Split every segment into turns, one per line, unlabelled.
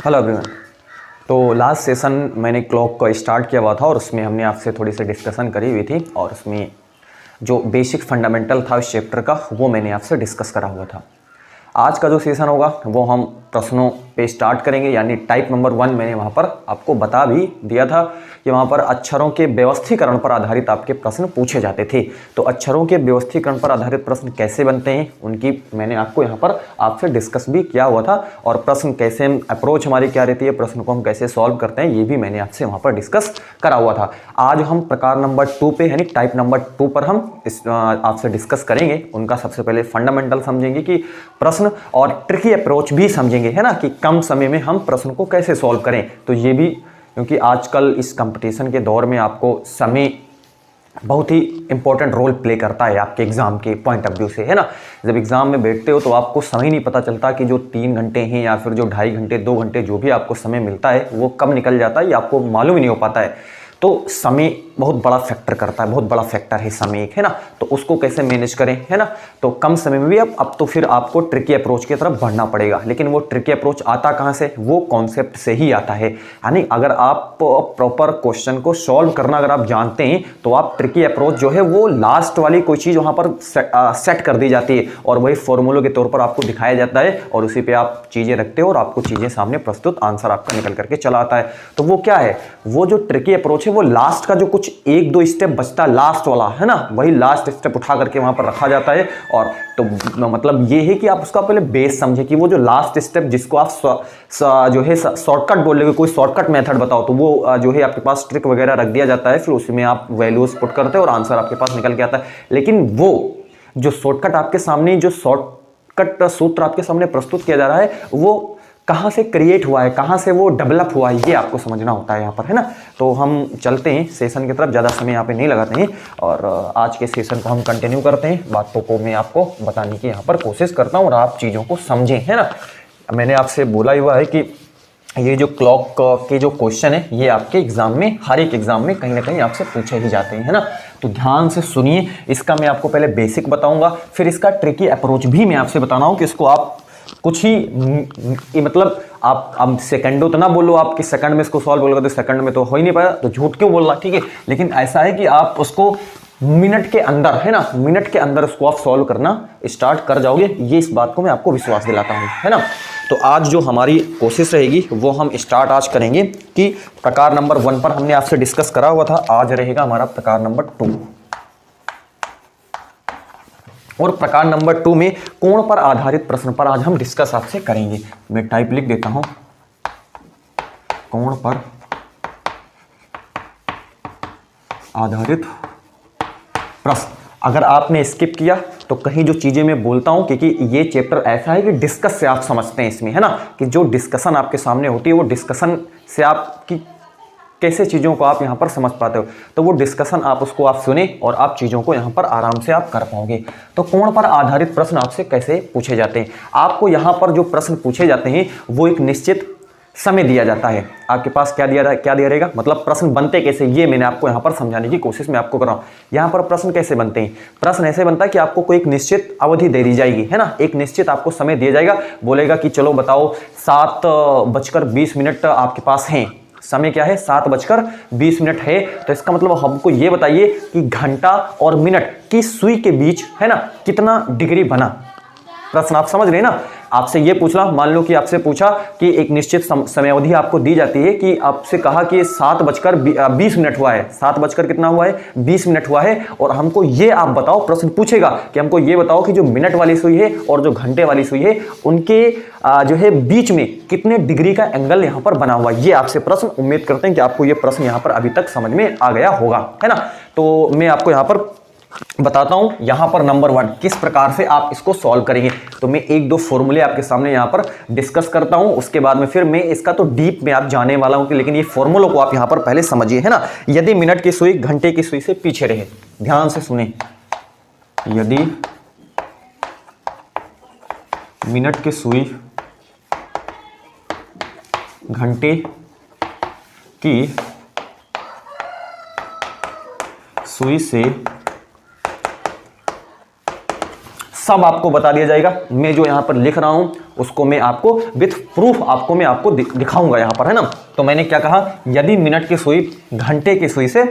Hello everyone. तो last session मैंने clock को स्टार्ट किया हुआ था और उसमें हमने आपसे थोड़ी सी डिस्कशन करी हुई थी और उसमें जो बेसिक फंडामेंटल था उस चैप्टर का वो मैंने आपसे डिस्कस करा हुआ था। आज का जो सेशन होगा वो हम प्रश्नों पे स्टार्ट करेंगे, यानी टाइप नंबर 1 मैंने वहाँ पर आपको बता भी दिया था कि वहाँ पर अक्षरों के व्यवस्थीकरण पर आधारित आपके प्रश्न पूछे जाते थे। तो अक्षरों के व्यवस्थीकरण पर आधारित प्रश्न कैसे बनते हैं उनकी मैंने आपको यहाँ पर आपसे डिस्कस भी किया हुआ था और प्रश्न कैसे अप्रोच हमारी क्या रहती है, प्रश्न को हम कैसे सॉल्व करते हैं ये भी मैंने आपसे वहाँ पर डिस्कस करा हुआ था। आज हम प्रकार नंबर 2 पे यानी टाइप नंबर 2 पर हम आपसे डिस्कस करेंगे। उनका सबसे पहले फंडामेंटल समझेंगे कि प्रश्न और ट्रिकी अप्रोच भी समझेंगे, है ना, कि कम समय में हम प्रश्न को कैसे सॉल्व करें। तो ये भी क्योंकि आजकल इस कंपटीशन के दौर में आपको समय बहुत ही इंपॉर्टेंट रोल प्ले करता है आपके एग्जाम के पॉइंट ऑफ व्यू से, है ना। जब एग्जाम में बैठते हो तो आपको समय नहीं पता चलता कि जो 3 घंटे हैं या फिर जो 2.5 घंटे 2 घंटे जो भी आपको समय मिलता है वो कब निकल जाता है ये आपको मालूम ही नहीं हो पाता है। तो समय बहुत बड़ा फैक्टर करता है, बहुत बड़ा फैक्टर है समय एक, है ना। तो उसको कैसे मैनेज करें, है ना। तो कम समय में भी अब तो फिर आपको ट्रिकी अप्रोच की तरफ बढ़ना पड़ेगा। लेकिन वो ट्रिकी अप्रोच आता कहाँ से, वो कॉन्सेप्ट से ही आता है। यानी अगर आप प्रॉपर क्वेश्चन को सॉल्व करना अगर आप जानते हैं तो आप ट्रिकी अप्रोच जो है वो लास्ट वाली कोई चीज़ वहाँ पर सेट कर दी जाती है और वही फॉर्मूलों के तौर पर आपको दिखाया जाता है और उसी पर आप चीज़ें रखते हो और आपको चीज़ें सामने प्रस्तुत आंसर आपका निकल करके चला आता है। तो वो क्या है, वो जो ट्रिकी अप्रोच वो लास्ट का जो कुछ 1-2 स्टेप बचता है लास्ट वाला, है ना, वही लास्ट स्टेप उठा करके वहां पर रखा जाता है। और तो मतलब ये है कि आप उसका पहले बेस समझे कि वो जो लास्ट स्टेप जिसको आप जो है शॉर्टकट बोल रहे हो, कोई शॉर्टकट मेथड बताओ, तो वो जो है आपके पास ट्रिक वगैरह रख दिया जाता है, फिर उसमें आप वैल्यूज पुट करते हो और आंसर आपके पास निकल के आता है। लेकिन वो जो शॉर्टकट आपके सामने, जो शॉर्टकट सूत्र आपके सामने प्रस्तुत किया जा रहा है वो कहाँ से क्रिएट हुआ है, कहाँ से वो डेवलप हुआ है, ये आपको समझना होता है यहाँ पर, है ना। तो हम चलते हैं सेशन की तरफ, ज़्यादा समय यहाँ पे नहीं लगाते हैं और आज के सेशन को हम कंटिन्यू करते हैं। बातों को मैं आपको बताने की यहाँ पर कोशिश करता हूँ और आप चीज़ों को समझें, है ना। मैंने आपसे बोला हुआ है कि ये जो क्लॉक के जो क्वेश्चन है ये आपके एग्जाम में, हर एक एग्जाम में कहीं ना कहीं आपसे पूछे ही जाते हैं, है ना। तो ध्यान से सुनिए, इसका मैं आपको पहले बेसिक बताऊंगा, फिर इसका ट्रिकी अप्रोच भी मैं आपसे बताना हूँ कि इसको आप कुछ ही मतलब आप सेकंडों तो ना बोलो आप कि सेकंड में इसको सॉल्व बोलोगे तो सेकंड में तो हो ही नहीं पाया, तो झूठ क्यों बोलना, ठीक है। लेकिन ऐसा है कि आप उसको मिनट के अंदर, है ना, मिनट के अंदर उसको आप सॉल्व करना स्टार्ट कर जाओगे, ये इस बात को मैं आपको विश्वास दिलाता हूँ, है ना। तो आज जो हमारी कोशिश रहेगी वो हम स्टार्ट आज करेंगे कि प्रकार नंबर 1 पर हमने आपसे डिस्कस करा हुआ था, आज रहेगा हमारा प्रकार नंबर 2 और प्रकार नंबर 2 में कोण पर आधारित प्रश्न पर आज हम डिस्कस आपसे करेंगे। मैं टाइप लिख देता हूं, कोण पर आधारित प्रश्न। अगर आपने स्किप किया तो कहीं जो चीजें मैं बोलता हूं, क्योंकि ये चैप्टर ऐसा है कि डिस्कस से आप समझते हैं इसमें, है ना, कि जो डिस्कशन आपके सामने होती है वो डिस्कशन से आपकी कैसे चीज़ों को आप यहाँ पर समझ पाते हो, तो वो डिस्कशन आप उसको आप सुने और आप चीज़ों को यहाँ पर आराम से आप कर पाओगे। तो कोण पर आधारित प्रश्न आपसे कैसे पूछे जाते हैं, आपको यहाँ पर जो प्रश्न पूछे जाते हैं वो एक निश्चित समय दिया जाता है। आपके पास क्या दिया रहेगा, मतलब प्रश्न बनते कैसे, ये मैंने आपको यहाँ पर समझाने की कोशिश मैं आपको कर रहा हूँ। यहाँ पर प्रश्न कैसे बनते हैं, प्रश्न ऐसे बनता है कि आपको कोई एक निश्चित अवधि दे दी जाएगी, है ना, एक निश्चित आपको समय दिया जाएगा, बोलेगा कि चलो बताओ 7:20 आपके पास हैं, समय क्या है 7:20 है। तो इसका मतलब हमको ये बताइए कि घंटा और मिनट की सुई के बीच, है ना, कितना डिग्री बना। प्रश्न आप समझ रहे हैं ना, आपसे ये पूछना, मान लो कि आपसे पूछा कि एक निश्चित समय अवधि आपको दी जाती है कि आपसे कहा कि 7:20 हुआ है, 7 बजकर कितना हुआ है 20 मिनट हुआ है, और हमको ये आप बताओ, प्रश्न पूछेगा कि हमको ये बताओ कि जो मिनट वाली सुई है और जो घंटे वाली सुई है उनके जो है बीच में कितने डिग्री का एंगल यहाँ पर बना हुआ है, ये आपसे प्रश्न। उम्मीद करते हैं कि आपको ये प्रश्न यहाँ पर अभी तक समझ में आ गया होगा, है ना। तो मैं आपको यहाँ पर बताता हूं, यहां पर नंबर 1 किस प्रकार से आप इसको सॉल्व करेंगे। तो मैं 1-2 फॉर्मूले आपके सामने यहां पर डिस्कस करता हूं, उसके बाद में फिर मैं इसका तो डीप में आप जाने वाला हूं कि लेकिन ये फॉर्मूलों को आप यहां पर पहले समझिए, है ना। यदि मिनट की सुई घंटे की सुई से पीछे रहे, ध्यान से सुने, यदि मिनट की सुई घंटे की सुई से सब आपको बता दिया जाएगा। मैं जो यहाँ पर लिख रहा हूँ उसको मैं आपको विथ प्रूफ आपको दिखाऊंगा यहाँ पर, है ना। तो मैंने क्या कहा, यदि मिनट की सुई घंटे की सुई से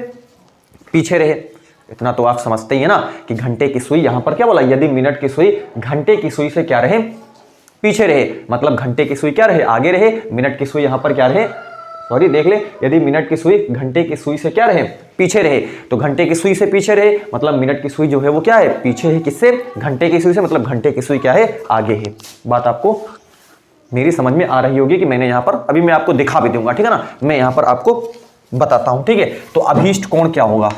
पीछे रहे, इतना तो आप समझते ही है ना कि घंटे की सुई, यहाँ पर क्या बोला, यदि मिनट की सुई घंटे की सुई से क्या रहे, पीछे रहे, मतलब घंटे की सुई क्या रहे, आगे रहे, मिनट की सुई यहाँ पर क्या रहे, सॉरी देख ले, यदि मिनट की सुई घंटे की सुई से क्या रहे, पीछे रहे, तो घंटे की सुई से पीछे रहे मतलब मिनट की सुई जो है वो क्या है, पीछे है, किससे, घंटे की सुई से, मतलब घंटे की सुई क्या है, आगे है। बात आपको मेरी समझ में आ रही होगी कि मैंने यहाँ पर, अभी मैं आपको दिखा भी दूंगा, ठीक है ना, मैं यहाँ पर आपको बताता हूं, ठीक है। तो अभीष्ट कोण क्या होगा,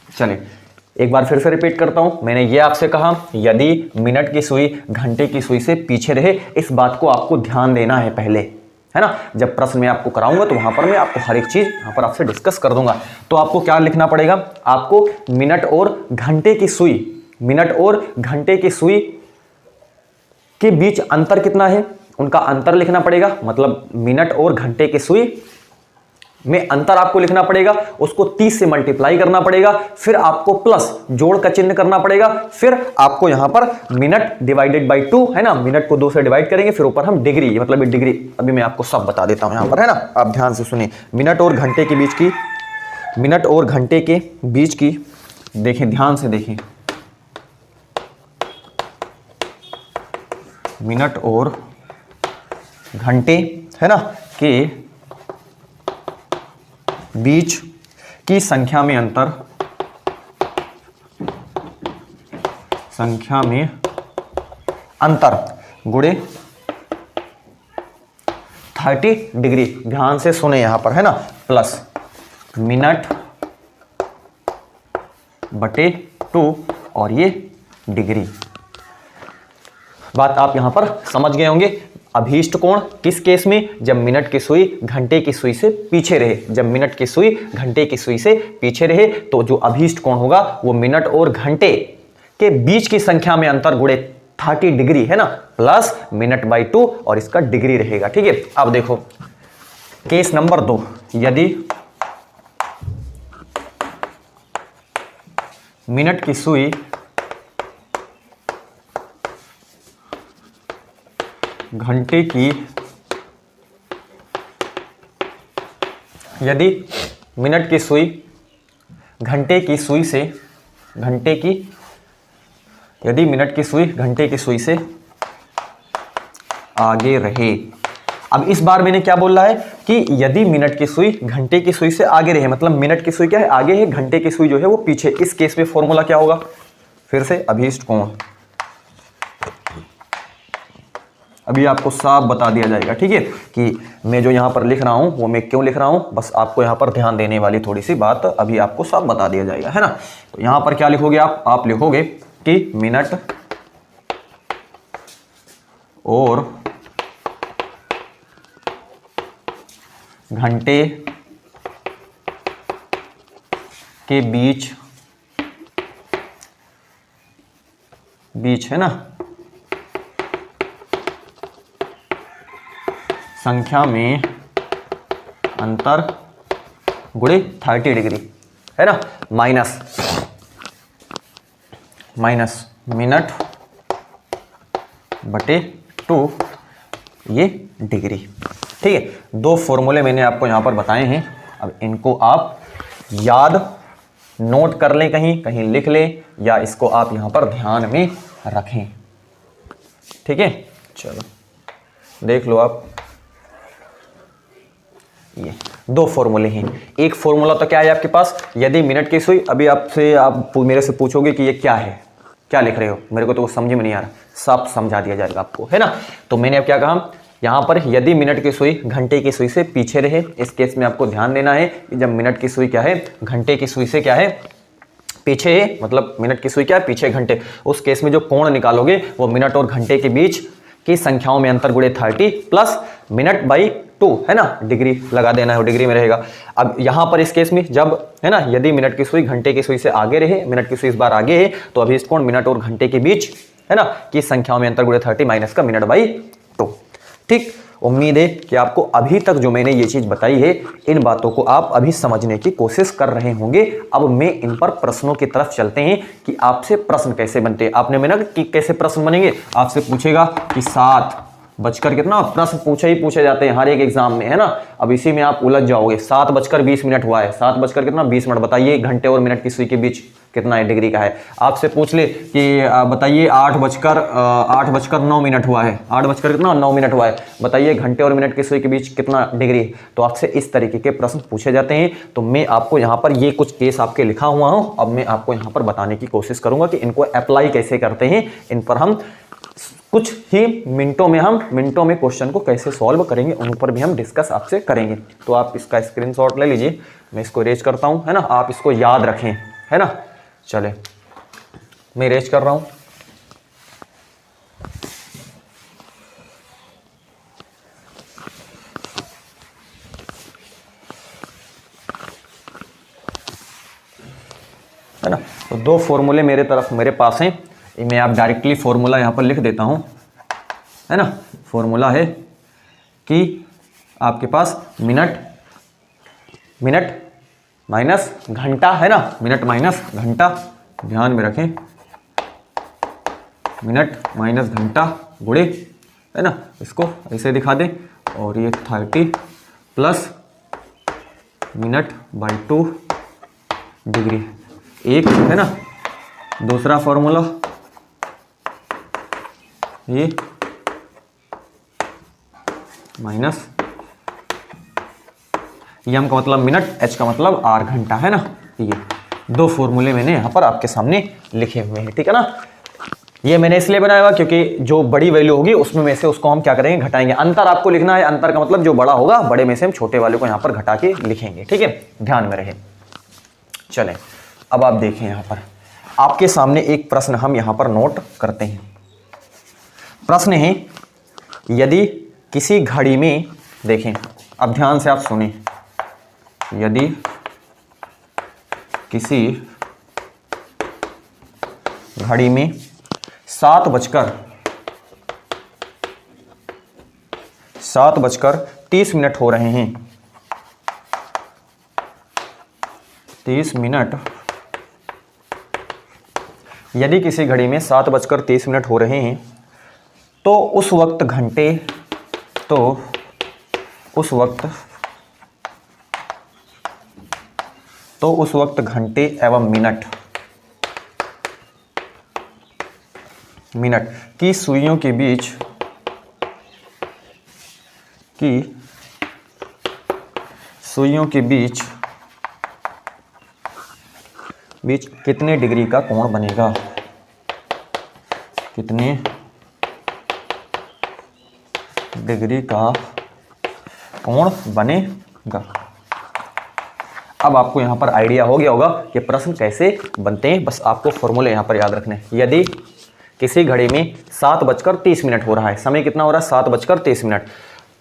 चलिए एक बार फिर से रिपीट करता हूं। मैंने ये आपसे कहा यदि मिनट की सुई घंटे की सुई से पीछे रहे, इस बात को आपको ध्यान देना है पहले, है ना। जब प्रश्न मैं आपको कराऊंगा तो वहां पर मैं आपको हर एक चीज यहां पर आपसे डिस्कस कर दूंगा। तो आपको क्या लिखना पड़ेगा, आपको मिनट और घंटे की सुई, मिनट और घंटे की सुई के बीच अंतर कितना है, उनका अंतर लिखना पड़ेगा। मतलब मिनट और घंटे की सुई में अंतर आपको लिखना पड़ेगा, उसको 30 से मल्टीप्लाई करना पड़ेगा, फिर आपको प्लस जोड़ का चिन्ह करना पड़ेगा, फिर आपको यहां पर मिनट डिवाइडेड बाय 2, है ना, मिनट को 2 से डिवाइड करेंगे, फिर ऊपर हम डिग्री, मतलब डिग्री, अभी मैं आपको सब बता देता हूं यहां पर, है ना। आप ध्यान से सुनिए, मिनट और घंटे के बीच की, मिनट और घंटे के बीच की, देखें ध्यान से देखें, मिनट और घंटे, है ना, के बीच की संख्या में अंतर, संख्या में अंतर गुणे 30 डिग्री, ध्यान से सुने यहां पर, है ना, प्लस मिनट बटे 2 और ये डिग्री। बात आप यहां पर समझ गए होंगे। अभीष्ट कोण किस केस में, जब मिनट की सुई घंटे की सुई से पीछे रहे, जब मिनट की सुई घंटे की सुई से पीछे रहे तो जो अभीष्ट कोण होगा वो मिनट और घंटे के बीच की संख्या में अंतर गुणे 30 डिग्री, है ना, प्लस मिनट बाई 2 और इसका डिग्री रहेगा, ठीक है। अब देखो केस नंबर 2, यदि मिनट की सुई घंटे की, यदि मिनट की सुई घंटे की सुई से, घंटे की, यदि मिनट की सुई घंटे की सुई से आगे रहे। अब इस बार मैंने क्या बोला है कि यदि मिनट की सुई घंटे की सुई से आगे रहे, मतलब मिनट की सुई क्या है, आगे है, घंटे की सुई जो है वो पीछे। इस केस में फॉर्मूला क्या होगा, फिर से अभीष्ट कोण, अभी आपको साफ बता दिया जाएगा, ठीक है, कि मैं जो यहाँ पर लिख रहा हूँ वो मैं क्यों लिख रहा हूँ, बस आपको यहाँ पर ध्यान देने वाली थोड़ी सी बात अभी आपको साफ बता दिया जाएगा, है ना। तो यहाँ पर क्या लिखोगे आप लिखोगे कि मिनट और घंटे के बीच है ना, संख्या में अंतर गुणे 30 डिग्री, है ना, माइनस मिनट बटे 2 ये डिग्री, ठीक है। 2 फॉर्मूले मैंने आपको यहां पर बताए हैं। अब इनको आप याद नोट कर लें, कहीं लिख लें, या इसको आप यहां पर ध्यान में रखें, ठीक है। चलो देख लो आप, ये 2 फॉर्मूले हैं। एक फॉर्मूला तो क्या है आपके पास, यदि मिनट की सुई, अभी आप मेरे से पूछोगे कि ये क्या है, क्या लिख रहे हो, मेरे को तो समझ में नहीं आ रहा, सब समझा दिया जाएगा आपको, है ना। तो मैंने अब क्या कहा, यहाँ पर यदि मिनट की सुई घंटे की सुई से पीछे रहे, इस केस में आपको ध्यान देना है कि जब मिनट की सुई क्या है, घंटे की सुई से क्या है, पीछे है, मतलब मिनट की सुई क्या है, पीछे घंटे, उस केस में जो कोण निकालोगे वो मिनट और घंटे के बीच की संख्याओं में अंतर गुणे 30 प्लस मिनट बाई 2, है ना, डिग्री लगा देना है, डिग्री में रहेगा। अब यहां पर इस केस में जब, है ना, यदि मिनट की सुई घंटे की सुई से आगे रहे, मिनट की सुई इस बार आगे है, तो अभी इस कोण मिनट और घंटे के बीच, है ना, की संख्याओं में अंतर गुणे 30 माइनस का मिनट बाई 2, ठीक। उम्मीद है कि आपको अभी तक जो मैंने ये चीज़ बताई है इन बातों को आप अभी समझने की कोशिश कर रहे होंगे। अब मैं इन पर प्रश्नों की तरफ चलते हैं कि आपसे प्रश्न कैसे बनते हैं। आपने मैंने कि कैसे प्रश्न बनेंगे, आपसे पूछेगा कि 7 बजकर कितना, प्रश्न पूछे जाते हैं हर एक एग्जाम में, है ना। अब इसी में आप उलझ जाओगे। 7:20 हुआ है, 7 बजकर कितना 20 मिनट, बताइए घंटे और मिनट की सुई के बीच कितना है, डिग्री का है। आपसे पूछ ले कि बताइए 8:09 हुआ है, 8 बजकर कितना 9 मिनट हुआ है, बताइए घंटे और मिनट की सुई के बीच कितना डिग्री है। तो आपसे इस तरीके के प्रश्न पूछे जाते हैं। तो मैं आपको यहाँ पर ये कुछ केस आपके लिखा हुआ हूँ, अब मैं आपको यहाँ पर बताने की कोशिश करूँगा कि इनको अप्लाई कैसे करते हैं। इन पर हम कुछ ही मिनटों में क्वेश्चन को कैसे सॉल्व करेंगे उन पर भी हम डिस्कस आपसे करेंगे। तो आप इसका स्क्रीनशॉट ले लीजिए, मैं इसको इरेज करता हूं, है ना। आप इसको याद रखें, है ना। चले मैं इरेज कर रहा हूं। है ना। तो 2 फॉर्मूले मेरे पास हैं, मैं आप डायरेक्टली फॉर्मूला यहाँ पर लिख देता हूँ, है ना। फॉर्मूला है कि आपके पास मिनट माइनस घंटा, है ना, मिनट माइनस घंटा, ध्यान में रखें, मिनट माइनस घंटा गुणे, है ना, इसको ऐसे दिखा दें, और ये 30 प्लस मिनट/2 डिग्री, एक, है ना। दूसरा फॉर्मूला ये माइनस एम का मतलब मिनट, एच का मतलब आर घंटा, है ना। ये 2 फॉर्मूले मैंने यहाँ पर आपके सामने लिखे हुए हैं, ठीक है ना। ये मैंने इसलिए बनाया हुआ क्योंकि जो बड़ी वैल्यू होगी उसमें से उसको हम क्या करेंगे, घटाएंगे। अंतर आपको लिखना है, अंतर का मतलब जो बड़ा होगा बड़े में से हम छोटे वाले को यहाँ पर घटा के लिखेंगे, ठीक है, ध्यान में रहे। चलें अब आप देखें, यहाँ पर आपके सामने एक प्रश्न हम यहाँ पर नोट करते हैं। प्रश्न है, यदि किसी घड़ी में, देखें अब ध्यान से आप सुने, यदि किसी घड़ी में 7:30 हो रहे हैं, 30 मिनट, यदि किसी घड़ी में 7:30 हो रहे हैं तो उस वक्त घंटे एवं मिनट की सुइयों के बीच कितने डिग्री का कोण बनेगा, कितने डिग्री का कोण बनेगा। अब आपको यहाँ पर आइडिया हो गया होगा कि प्रश्न कैसे बनते हैं, बस आपको फॉर्मूले यहाँ पर याद रखने हैं। यदि किसी घड़ी में 7:30 हो रहा है, समय कितना हो रहा है 7:30,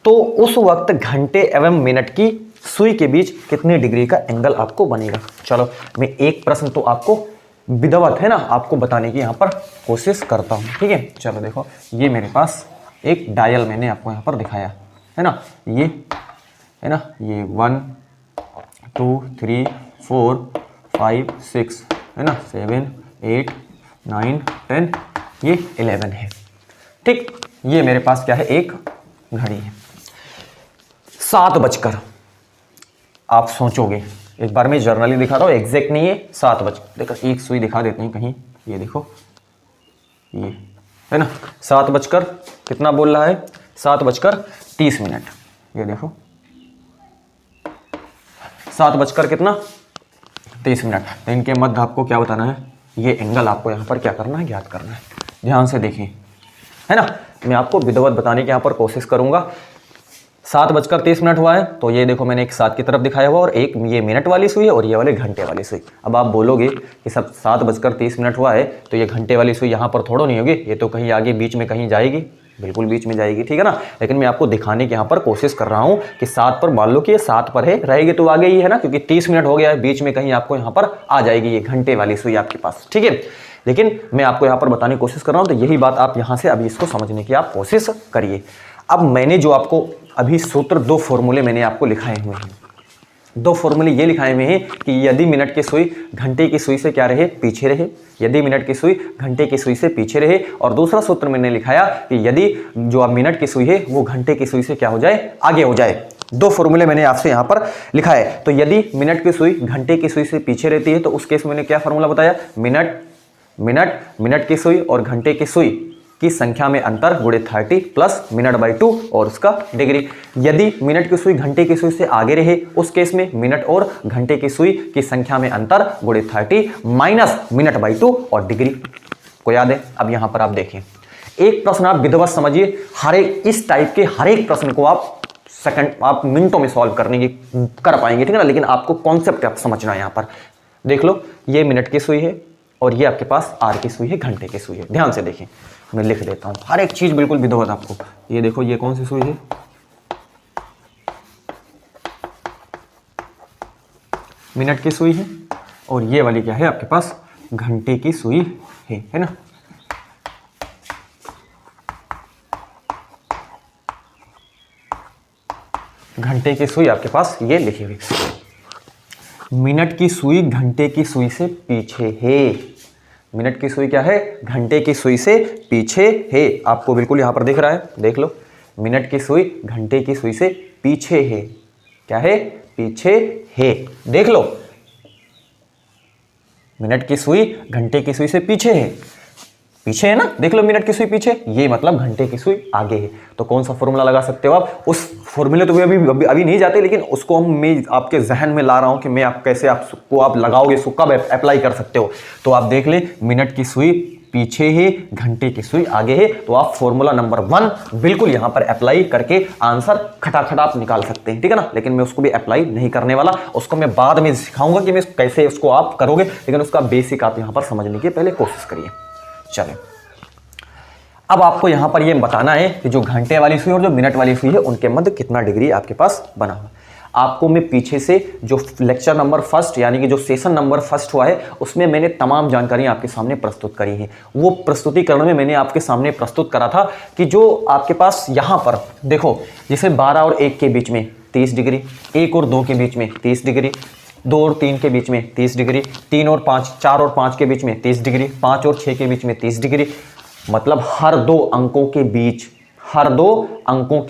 तो उस वक्त घंटे एवं मिनट की सुई के बीच कितने डिग्री का एंगल आपको बनेगा। चलो मैं एक प्रश्न तो आपको विधिवत, है ना, आपको बताने की यहाँ पर कोशिश करता हूँ, ठीक है। चलो देखो, ये मेरे पास एक डायल मैंने आपको यहाँ पर दिखाया, है ना, ये, है ना, ये 1 2 3 4 5 6, है ना, 7 8 9 10, ये 11 है, ठीक। ये मेरे पास क्या है, एक घड़ी है। 7 आप सोचोगे, एक बार मैं जर्नली दिखा रहा हूँ, एग्जैक्ट नहीं है, 7 देखो, एक सुई दिखा देते हैं कहीं, ये देखो, ये है ना, 7 कितना बोल रहा है, 7:30, ये देखो 7 कितना 30 मिनट। तो इनके मध्य आपको क्या बताना है, ये एंगल आपको यहाँ पर क्या करना है, ज्ञात करना है। ध्यान से देखिए, है ना, मैं आपको विधिवत बताने की यहाँ पर कोशिश करूंगा। 7:30 हुआ है, तो ये देखो मैंने एक 7 की तरफ दिखाया हुआ, और एक ये मिनट वाली सुई है और ये वाले घंटे वाली सुई। अब आप बोलोगे कि सब 7:30 हुआ है तो ये घंटे वाली सुई यहाँ पर थोड़ा नहीं होगी, ये तो कहीं आगे बीच में कहीं जाएगी, बिल्कुल बीच में जाएगी, ठीक है ना। लेकिन मैं आपको दिखाने की यहाँ पर कोशिश कर रहा हूँ कि 7 पर, मान लो कि ये 7 पर है, रहेगी तो आगे ही है ना, क्योंकि 30 मिनट हो गया है, बीच में कहीं आपको यहाँ पर आ जाएगी ये घंटे वाली सुई आपके पास, ठीक है। लेकिन मैं आपको यहाँ पर बताने की कोशिश कर रहा हूँ, तो यही बात आप यहाँ से अभी इसको समझने की आप कोशिश करिए। अब मैंने जो आपको अभी सूत्र, दो फॉर्मूले मैंने आपको लिखाए हुए हैं। दो फॉर्मूले ये लिखाए हुए हैं कि यदि मिनट की सुई घंटे की सुई से क्या रहे, पीछे रहे, यदि मिनट की सुई घंटे की सुई से पीछे रहे, और दूसरा सूत्र मैंने लिखाया कि यदि जो अब मिनट की सुई है वो घंटे की सुई से क्या हो जाए, आगे हो जाए। दो फॉर्मूले मैंने आपसे यहाँ पर लिखा है। तो यदि मिनट की सुई घंटे की सुई से पीछे रहती है तो उस केस में मैंने क्या फॉर्मूला बताया, मिनट की सुई और घंटे की सुई की संख्या में अंतर गुणे 30 प्लस मिनट बाई 2 और उसका डिग्री। यदि मिनट की सुई घंटे की सुई से आगे रहे उस केस में मिनट और घंटे की सुई की संख्या में अंतर गुणे 30 माइनस मिनट बाई 2 और डिग्री को याद है। अब यहां पर आप देखें, एक प्रश्न आप विधिवत समझिए, हर एक इस टाइप के हर एक प्रश्न को आप मिनटों में सॉल्व कर पाएंगे, ठीक है ना। लेकिन आपको कॉन्सेप्ट आप समझना है। यहां पर देख लो, ये मिनट की सुई है और ये आपके पास आर की सुई है, घंटे की सुई है। ध्यान से देखें, मैं लिख देता हूं हर एक चीज बिल्कुल विधिवत आपको। ये देखो, ये कौन सी सुई है, मिनट की सुई है, और ये वाली क्या है आपके पास, घंटे की सुई है ना। घंटे की सुई आपके पास ये लिखी हुई, मिनट की सुई घंटे की सुई से पीछे है। मिनट की सुई क्या है, घंटे की सुई से पीछे है। आपको बिल्कुल यहां पर दिख रहा है, देख लो, मिनट की सुई घंटे की सुई से पीछे है। क्या है, पीछे है। देख लो, मिनट की सुई घंटे की सुई से पीछे है, पीछे है ना, देख लो मिनट की सुई पीछे, ये मतलब घंटे की सुई आगे है। तो कौन सा फॉर्मूला लगा सकते हो आप, उस फॉर्मूले तो अभी नहीं जाते, लेकिन उसको मैं आपके जहन में ला रहा हूं कि मैं आप कैसे आपको आप लगाओगे, इसको कब अप्लाई कर सकते हो। तो आप देख ले, मिनट की सुई पीछे है, घंटे की सुई आगे है, तो आप फॉर्मूला नंबर 1 बिल्कुल यहां पर अप्लाई करके आंसर खटाखट आप निकाल सकते हैं, ठीक है ना। लेकिन मैं उसको भी अप्लाई नहीं करने वाला, उसको मैं बाद में सिखाऊंगा कि मैं कैसे उसको आप करोगे, लेकिन उसका बेसिक आप यहां पर समझने की पहले कोशिश करिए। चले, अब आपको यहां पर ये बताना है कि जो घंटे वाली सुई और जो मिनट वाली सुई है उनके मध्य कितना डिग्री आपके पास बना हुआ। आपको मैं पीछे से जो लेक्चर नंबर 1 यानी कि जो सेशन नंबर 1 हुआ है उसमें मैंने तमाम जानकारी आपके सामने प्रस्तुत करी है। वो प्रस्तुतिकरण में मैंने आपके सामने प्रस्तुत करा था कि जो आपके पास यहां पर देखो, जैसे 12 और 1 के बीच में 30 डिग्री, 1 और 2 के बीच में 30 डिग्री, 2 और 3 के बीच में 30 डिग्री, 3 और 5, 4 और 5 के बीच में 30 डिग्री, 5 और 6 के बीच में 30 डिग्री, मतलब हर दो अंकों के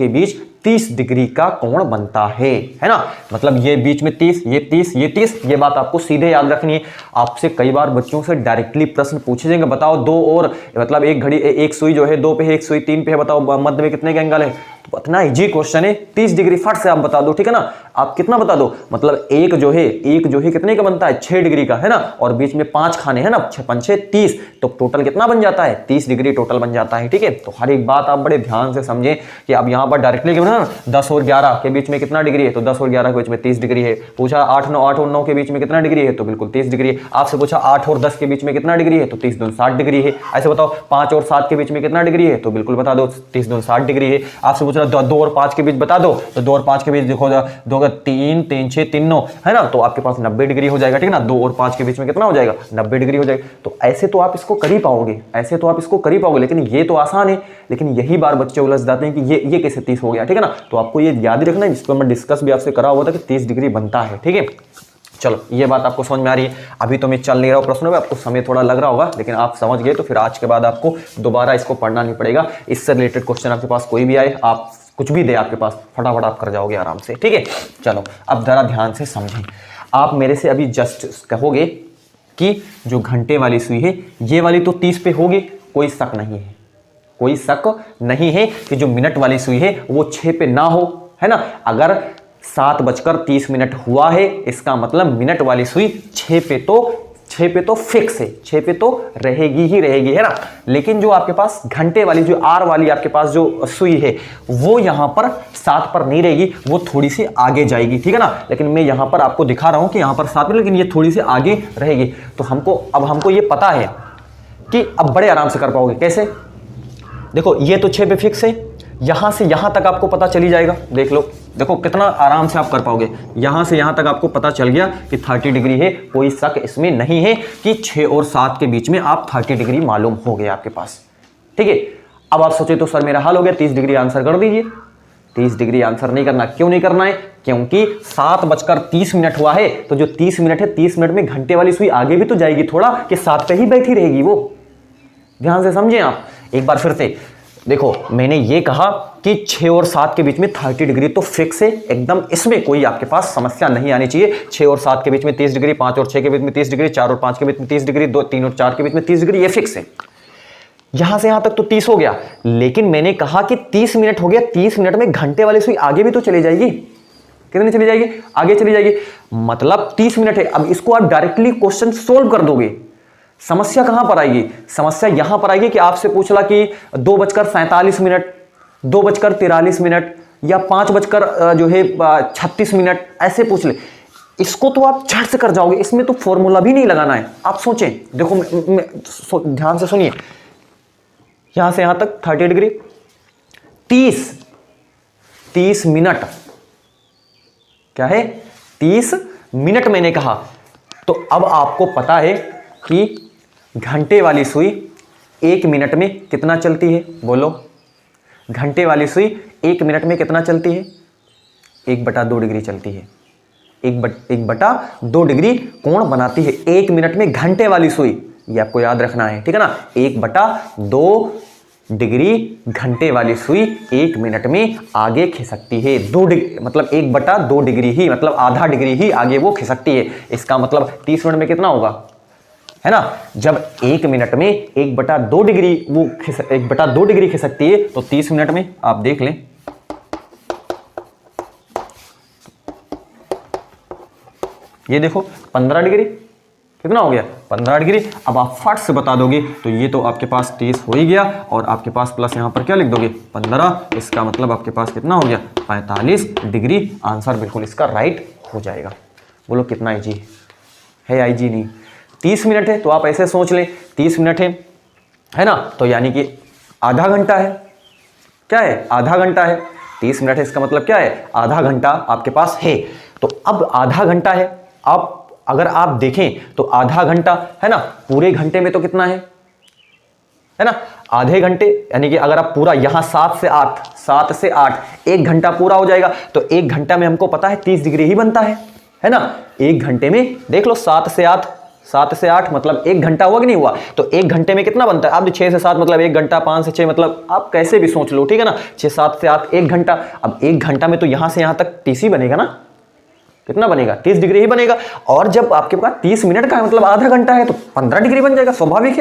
बीच 30 डिग्री का कोण बनता है ना। मतलब ये बीच में 30, ये 30, ये 30, ये बात आपको सीधे याद रखनी है। आपसे कई बार बच्चों से डायरेक्टली प्रश्न पूछे जाएंगे, बताओ 2 और मतलब एक सुई जो है 2 पे है, एक सुई 3 पे है, बताओ मध्य में कितने के एंगल है। तो इतना इजी क्वेश्चन है, 30 डिग्री फट से आप बता दो, ठीक है ना। आप कितना बता दो, मतलब एक जो है कितने का बनता है, 6 डिग्री का है ना, और बीच में 5 खाने हैं ना, 6 5 6 30, तो टोटल कितना बन जाता है, 30 डिग्री टोटल बन जाता है, ठीक है। तो हर एक बात आप बड़े ध्यान से समझें कि अब यहाँ पर डायरेक्टली 10 और 11 के बीच में कितना डिग्री है, तो 10 और 11 के बीच में 30 डिग्री है। पूछा 8 और 9 के बीच में कितना डिग्री है, तो बिल्कुल 30 डिग्री है। आपसे पूछा 8 और 10 के बीच में कितना डिग्री है, तो 30 दूनी 60 डिग्री है। ऐसे बताओ 5 और 7 के बीच में कितना डिग्री है, तो बिल्कुल बता दो 30 दूनी 60 डिग्री है। आपसे पूछ रहा 2 और 5 के बीच बता दो, तो 2 और 5 के बीच देखो 2 का 3 3 6 3 9 है ना, तो आपके पास 90 डिग्री हो जाएगा, ठीक है ना। 2 और 5 के बीच में कितना हो जाएगा, 90 डिग्री हो जाएगा। तो ऐसे तो आप इसको कर ही पाओगे, लेकिन ये तो आसान है। लेकिन यही बार बच्चे उलझ जाते हैं कि ये कैसे 30 हो गया, ठीक है ना। तो आपको ये याद ही रखना है, जिसको मैं डिस्कस भी आपसे करा हुआ था कि 30 डिग्री बनता है, ठीक है। चलो, ये बात आपको समझ में आ रही है। अभी तो मैं चल नहीं रहा हूँ प्रश्नों में, आपको समय थोड़ा लग रहा होगा, लेकिन आप समझ गए तो फिर आज के बाद आपको दोबारा इसको पढ़ना नहीं पड़ेगा। इससे रिलेटेड क्वेश्चन आपके पास कोई भी आए, आप कुछ भी दे आपके पास, फटाफट आप कर जाओगे आराम से, ठीक है। चलो, अब जरा ध्यान से समझें। आप मेरे से अभी जस्ट कहोगे कि जो घंटे वाली सुई है ये वाली तो 30 पे होगी, कोई शक नहीं है कि जो मिनट वाली सुई है वो 6 पे ना हो, है ना। अगर 7:30 हुआ है, इसका मतलब मिनट वाली सुई 6 पे तो फिक्स है, 6 पे तो रहेगी ही रहेगी, है ना। लेकिन जो आपके पास घंटे वाली जो आर वाली आपके पास जो सुई है वो यहां पर 7 पर नहीं रहेगी, वो थोड़ी सी आगे जाएगी, ठीक है ना। लेकिन मैं यहां पर आपको दिखा रहा हूं कि यहां पर 7 में, लेकिन ये थोड़ी सी आगे रहेगी। तो हमको ये पता है कि अब बड़े आराम से कर पाओगे। कैसे, देखो ये तो 6 पे फिक्स है, यहां से यहां तक आपको पता चली जाएगा। देख लो, देखो कितना आराम से आप कर पाओगे। यहां से यहां तक आपको पता चल गया कि 30 डिग्री है, कोई शक इसमें नहीं है कि 6 और 7 के बीच में आप 30 डिग्री मालूम हो गया आपके पास, ठीक है। अब आप सोचे तो सर मेरा हल हो गया, 30 डिग्री आंसर कर दीजिए। 30 डिग्री आंसर नहीं करना, क्यों नहीं करना है? क्योंकि 7:30 हुआ है, तो जो 30 मिनट है 30 मिनट में घंटे वाली सुई आगे भी तो जाएगी थोड़ा, कि 7 पे ही बैठी रहेगी वो। ध्यान से समझें आप एक बार फिर से। देखो मैंने ये कहा कि 6 और 7 के बीच में 30 डिग्री तो फिक्स है एकदम, इसमें कोई आपके पास समस्या नहीं आनी चाहिए। 6 और 7 के बीच में 30 डिग्री, 5 और 6 के बीच में 30 डिग्री, 4 और 5 के बीच में 30 डिग्री, 2, 3 और 4 के बीच में 30 डिग्री, ये फिक्स है। यहां से यहां तक तो 30 हो गया, लेकिन मैंने कहा कि 30 मिनट हो गया, 30 मिनट में घंटे वाली सुई आगे भी तो चली जाएगी। कितनी चली जाएगी? आगे चली जाएगी, मतलब 30 मिनट है। अब इसको आप डायरेक्टली क्वेश्चन सोल्व कर दोगे। समस्या कहां पर आएगी? समस्या यहां पर आएगी कि आपसे पूछला कि 2:47, 2:43 या 5:36, ऐसे पूछ ले, इसको तो आप झट से कर जाओगे, इसमें तो फॉर्मूला भी नहीं लगाना है। आप सोचें, देखो ध्यान से सुनिए, यहां से यहां तक 30 डिग्री, 30 मिनट, क्या है? 30 मिनट मैंने कहा। तो अब आपको पता है कि घंटे वाली सुई 1 मिनट में कितना चलती है? बोलो, घंटे वाली सुई 1 मिनट में कितना चलती है? 1/2 डिग्री चलती है। 1/2 डिग्री कोण बनाती है 1 मिनट में घंटे वाली सुई, ये आपको याद रखना है, ठीक है ना। 1/2 डिग्री घंटे वाली सुई 1 मिनट में आगे खिसकती है। 2 डिग्री मतलब 1/2 डिग्री ही, मतलब आधा डिग्री ही आगे वो खिसकती है। इसका मतलब 30 मिनट में कितना होगा, है ना? जब 1 मिनट में 1/2 डिग्री वो 1/2 डिग्री खिसकती है, तो 30 मिनट में आप देख लें, ये देखो 15 डिग्री, कितना हो गया? 15 डिग्री। अब आप फट से बता दोगे तो ये तो आपके पास 30 हो ही गया, और आपके पास प्लस यहाँ पर क्या लिख दोगे? 15। इसका मतलब आपके पास कितना हो गया? 45 डिग्री। आंसर बिल्कुल इसका राइट हो जाएगा। बोलो कितना इजी है? इजी नहीं। 30 मिनट है तो आप ऐसे सोच लें, 30 मिनट है ना, तो यानी कि आधा घंटा है। क्या है? आधा घंटा है। 30 मिनट है, इसका मतलब क्या है? आधा घंटा आपके पास है। तो अब आधा घंटा है, आप अगर आप देखें तो आधा घंटा है ना, पूरे घंटे में तो कितना है ना? आधे घंटे, यानी कि अगर आप पूरा यहां 7 से 8 1 घंटा पूरा हो जाएगा, तो 1 घंटा में हमको पता है 30 डिग्री ही बनता है ना। 1 घंटे में देख लो, 7 से 8 मतलब 1 घंटा हुआ कि नहीं हुआ? तो 1 घंटे में कितना बनता है? अब 6 से 7 मतलब 1 घंटा, 5 से 6 मतलब आप कैसे भी सोच लो, ठीक है ना। 6, 7 से 8 1 घंटा। अब 1 घंटा में तो यहां से यहां तक 30 ही बनेगा ना। कितना बनेगा? 30 डिग्री ही बनेगा। और जब आपके पास 30 मिनट का है, मतलब आधा घंटा है, तो 15 डिग्री बन जाएगा, स्वाभाविक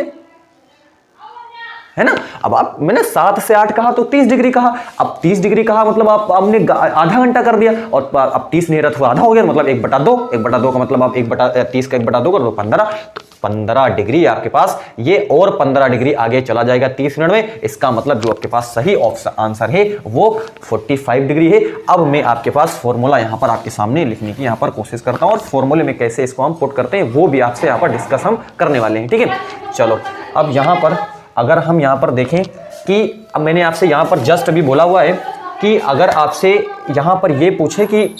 है ना। अब आप, मैंने 7 से 8 कहा तो 30 डिग्री कहा। अब 30 डिग्री कहा मतलब आपने आधा घंटा कर दिया, और अब 30 नहीं रहा, आधा हो गया, मतलब 1/2 का मतलब आप 30 का 1/2 कर दो, 15। तो 15 डिग्री आपके पास ये, और 15 डिग्री आगे चला जाएगा 30 मिनट में। इसका मतलब जो आपके पास सही आंसर है वो 45 डिग्री है। अब मैं आपके पास फॉर्मूला यहां पर आपके सामने लिखने की यहां पर कोशिश करता हूं, और फॉर्मूले में कैसे इसको हम पुट करते हैं वो भी आपसे यहां पर डिस्कस हम करने वाले हैं, ठीक है। चलो, अब यहां पर अगर हम यहां पर देखें कि अब मैंने आपसे यहां पर जस्ट अभी बोला हुआ है कि अगर आपसे यहां पर ये पूछे कि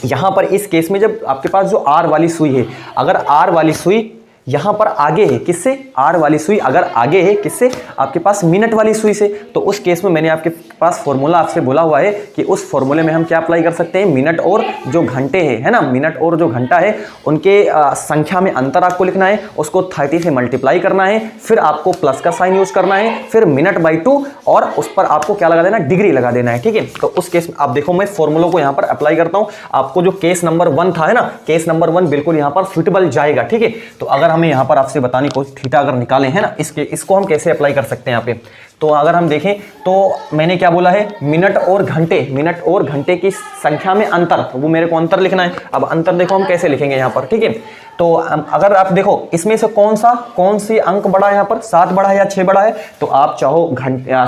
यहां पर इस केस में जब आपके पास जो आर वाली सुई है, अगर आर वाली सुई यहां पर आगे है, किससे? आर वाली सुई अगर आगे है, किससे? आपके पास मिनट वाली सुई से। तो उस केस में मैंने आपके पास फॉर्मूला आपसे बोला हुआ है कि उस फॉर्मूले में हम क्या अप्लाई कर सकते हैं? मिनट और जो घंटे है ना, मिनट और जो घंटा है उनके संख्या में अंतर आपको लिखना है, उसको 30 से मल्टीप्लाई करना है, फिर आपको प्लस का साइन यूज करना है, फिर मिनट बाई 2, और उस पर आपको क्या लगा देना? डिग्री लगा देना है, ठीक है। तो उस केस में आप देखो, मैं फॉर्मूलों को यहाँ पर अप्लाई करता हूँ। आपको जो केस नंबर 1 था, है ना, केस नंबर 1 बिल्कुल यहाँ पर फिटेबल जाएगा, ठीक है। तो अगर हमें यहाँ पर आपसे बताने को थीटा अगर निकालें, है ना, इसको हम कैसे अप्लाई कर सकते हैं यहाँ पे? तो अगर हम देखें तो मैंने क्या बोला है? मिनट और घंटे की संख्या में अंतर, तो वो मेरे को अंतर लिखना है। अब अंतर देखो हम कैसे लिखेंगे यहाँ पर, ठीक है। तो अगर आप देखो इसमें से कौन सी अंक बड़ा है यहाँ पर? 7 बड़ा है या 6 बड़ा है? तो आप चाहो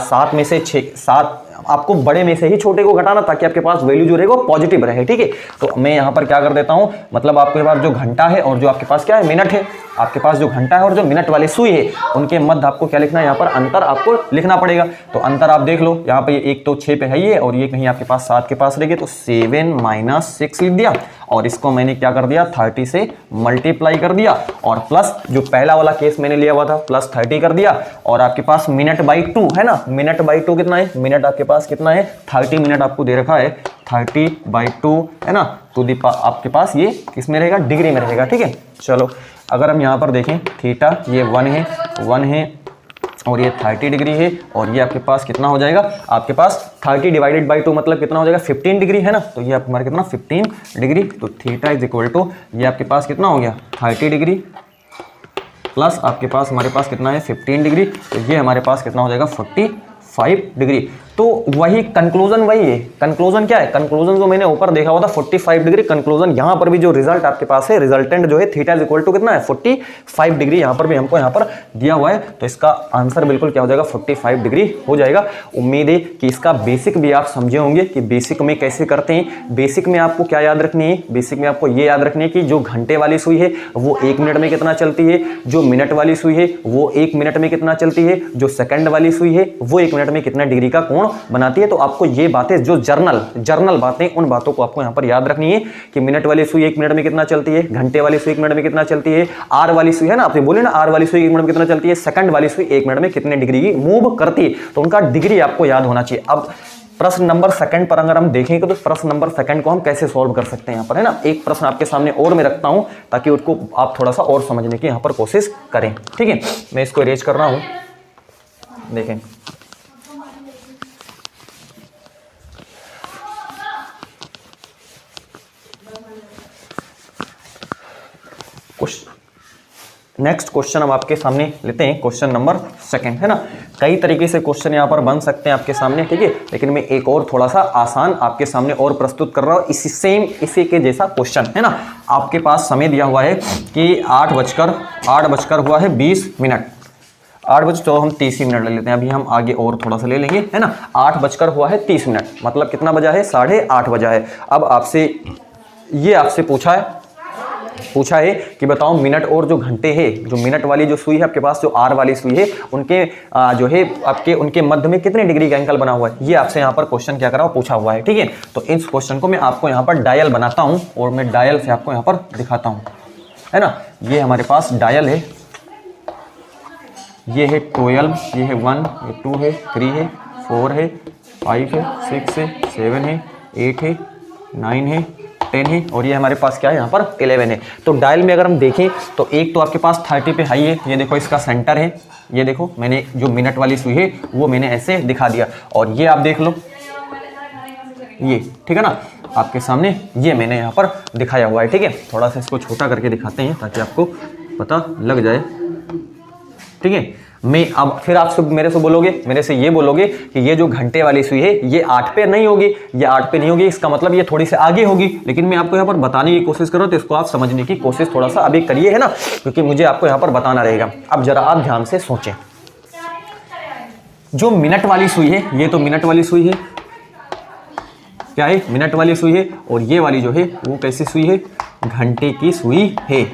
7 में से 6, 7 आपको बड़े में से ही छोटे को घटाना, ताकि आपके पास वैल्यू जो रहेगा पॉजिटिव रहे, ठीक है। तो मैं यहाँ पर क्या कर देता हूँ, मतलब आपके पास जो घंटा है और जो आपके पास क्या है? मिनट है, आपके पास जो घंटा है और जो मिनट वाली सुई है उनके मध्य आपको क्या लिखना है, यहाँ पर अंतर आपको लिखना पड़ेगा। तो अंतर आप देख लो, यहाँ पे एक तो 6 पे है ये और ये कहीं आपके पास 7 के पास रहेगी, तो 7 - 6 लिख दिया और इसको मैंने क्या कर दिया 30 से मल्टीप्लाई कर दिया और प्लस जो पहला वाला केस मैंने लिया हुआ था प्लस 30 कर दिया और आपके पास मिनट बाई 2 है ना, मिनट बाई 2 कितना है, मिनट आपके पास कितना है 30 मिनट आपको दे रखा है, 30/2 है ना, तो आपके पास ये किस में रहेगा, डिग्री में रहेगा। ठीक है, चलो अगर हम यहाँ पर देखें थीटा ये 1 है और ये 30 डिग्री है और ये आपके पास कितना हो जाएगा, आपके पास 30 डिवाइडेड बाई 2 मतलब कितना हो जाएगा 15 डिग्री है ना, तो ये हमारा कितना 15 डिग्री, तो थीटा इज इक्वल टू ये आपके पास कितना हो गया 30 डिग्री प्लस आपके पास हमारे पास कितना है 15 डिग्री, तो ये हमारे पास कितना हो जाएगा 45 डिग्री। तो वही कंक्लूजन वही है, कंक्लूजन क्या है, कंक्लूजन जो मैंने ऊपर देखा हुआ था 45 डिग्री, कंक्लूजन यहाँ पर भी जो रिजल्ट आपके पास है रिजल्टेंट जो है थीटा इज इक्वल टू कितना है 45 डिग्री, यहाँ पर भी हमको यहाँ पर दिया हुआ है, तो इसका आंसर बिल्कुल क्या हो जाएगा 45 डिग्री हो जाएगा। उम्मीद है कि इसका बेसिक भी आप समझे होंगे कि बेसिक में कैसे करते हैं। बेसिक में आपको क्या याद रखनी है, बेसिक में आपको ये याद रखनी है कि जो घंटे वाली सुई है वो 1 मिनट में कितना चलती है, जो मिनट वाली सुई है वो 1 मिनट में कितना चलती है, जो सेकंड वाली सुई है वो 1 मिनट में कितना डिग्री का कोण बनाती है। तो आपको ये बातें जो जर्नल बातें, उन बातों को आपको यहाँ पर याद रखनी है कि मिनट वाली सुई 1 मिनट में कितना चलती है, घंटे वाली सुई 1 मिनट में कितना चलती है, आर वाली सुई है ना, आपने बोले ना आर वाली सुई 1 मिनट में कितना चलती है, सेकंड वाली सुई 1 मिनट में कितने डिग्री की मूव करती है, तो उनका डिग्री आपको याद होना चाहिए। अब प्रश्न नंबर सेकंड पर अगर हम देखेंगे तो प्रश्न नंबर सेकंड को हम कैसे सॉल्व कर सकते हैं यहाँ पर, है ना, एक प्रश्न आपके सामने और मैं रखता हूं ताकि उसको आप थोड़ा सा और समझने की यहाँ पर कोशिश करें। ठीक है, मैं इसको इरेज कर रहा हूं, देखें नेक्स्ट क्वेश्चन हम आपके सामने लेते हैं, क्वेश्चन नंबर सेकंड, है ना। कई तरीके से क्वेश्चन यहाँ पर बन सकते हैं आपके सामने, ठीक है, लेकिन मैं एक और थोड़ा सा आसान आपके सामने और प्रस्तुत कर रहा हूँ, इसी के जैसा क्वेश्चन, है ना। आपके पास समय दिया हुआ है कि 8 बजकर हुआ है 20 मिनट, 8 बज तो हम 30 मिनट ले लेते हैं, अभी हम आगे और थोड़ा सा ले लेंगे, है ना। 8 बजकर हुआ है 30 मिनट मतलब कितना बजा है, 8:30 बजा है। अब आपसे पूछा है कि बताओ मिनट और जो घंटे है, जो मिनट वाली जो सुई है आपके पास, जो आर वाली सुई है, उनके जो है आपके उनके मध्य में कितने डिग्री का एंगल बना हुआ है, ये आपसे यहाँ पर क्वेश्चन क्या करा पूछा हुआ है। ठीक है, तो इस क्वेश्चन को मैं आपको यहाँ पर डायल बनाता हूँ और मैं डायल से आपको यहाँ पर दिखाता हूँ, है ना। ये हमारे पास डायल है, ये है 12, ये है 1, ये 2 है, 3 है, 4 है, 5 है, 6 है, 7 है, 8 है, 9 है, 10 है और ये हमारे पास क्या है यहाँ पर 11 है। तो डायल में अगर हम देखें तो एक तो आपके पास 30 पे हाई है, ये देखो इसका सेंटर है, ये देखो मैंने जो मिनट वाली सुई है वो मैंने ऐसे दिखा दिया और ये आप देख लो, ये ठीक है ना, आपके सामने ये मैंने यहाँ पर दिखाया हुआ है। ठीक है, थोड़ा सा इसको छोटा करके दिखाते हैं ताकि आपको पता लग जाए। ठीक है, मैं अब फिर आप मेरे से ये बोलोगे कि ये जो घंटे वाली सुई है ये 8 पे नहीं होगी, ये 8 पे नहीं होगी, इसका मतलब ये थोड़ी सी आगे होगी, लेकिन मैं आपको यहाँ पर बताने की कोशिश करूँ तो इसको आप समझने की कोशिश थोड़ा सा अभी करिए, है ना, क्योंकि मुझे आपको यहाँ पर बताना रहेगा। अब जरा आप ध्यान से सोचें, जो मिनट वाली सुई है ये तो मिनट वाली सुई है, क्या है, मिनट वाली सुई है, और ये वाली जो है वो कैसी सुई है, घंटे की सुई है।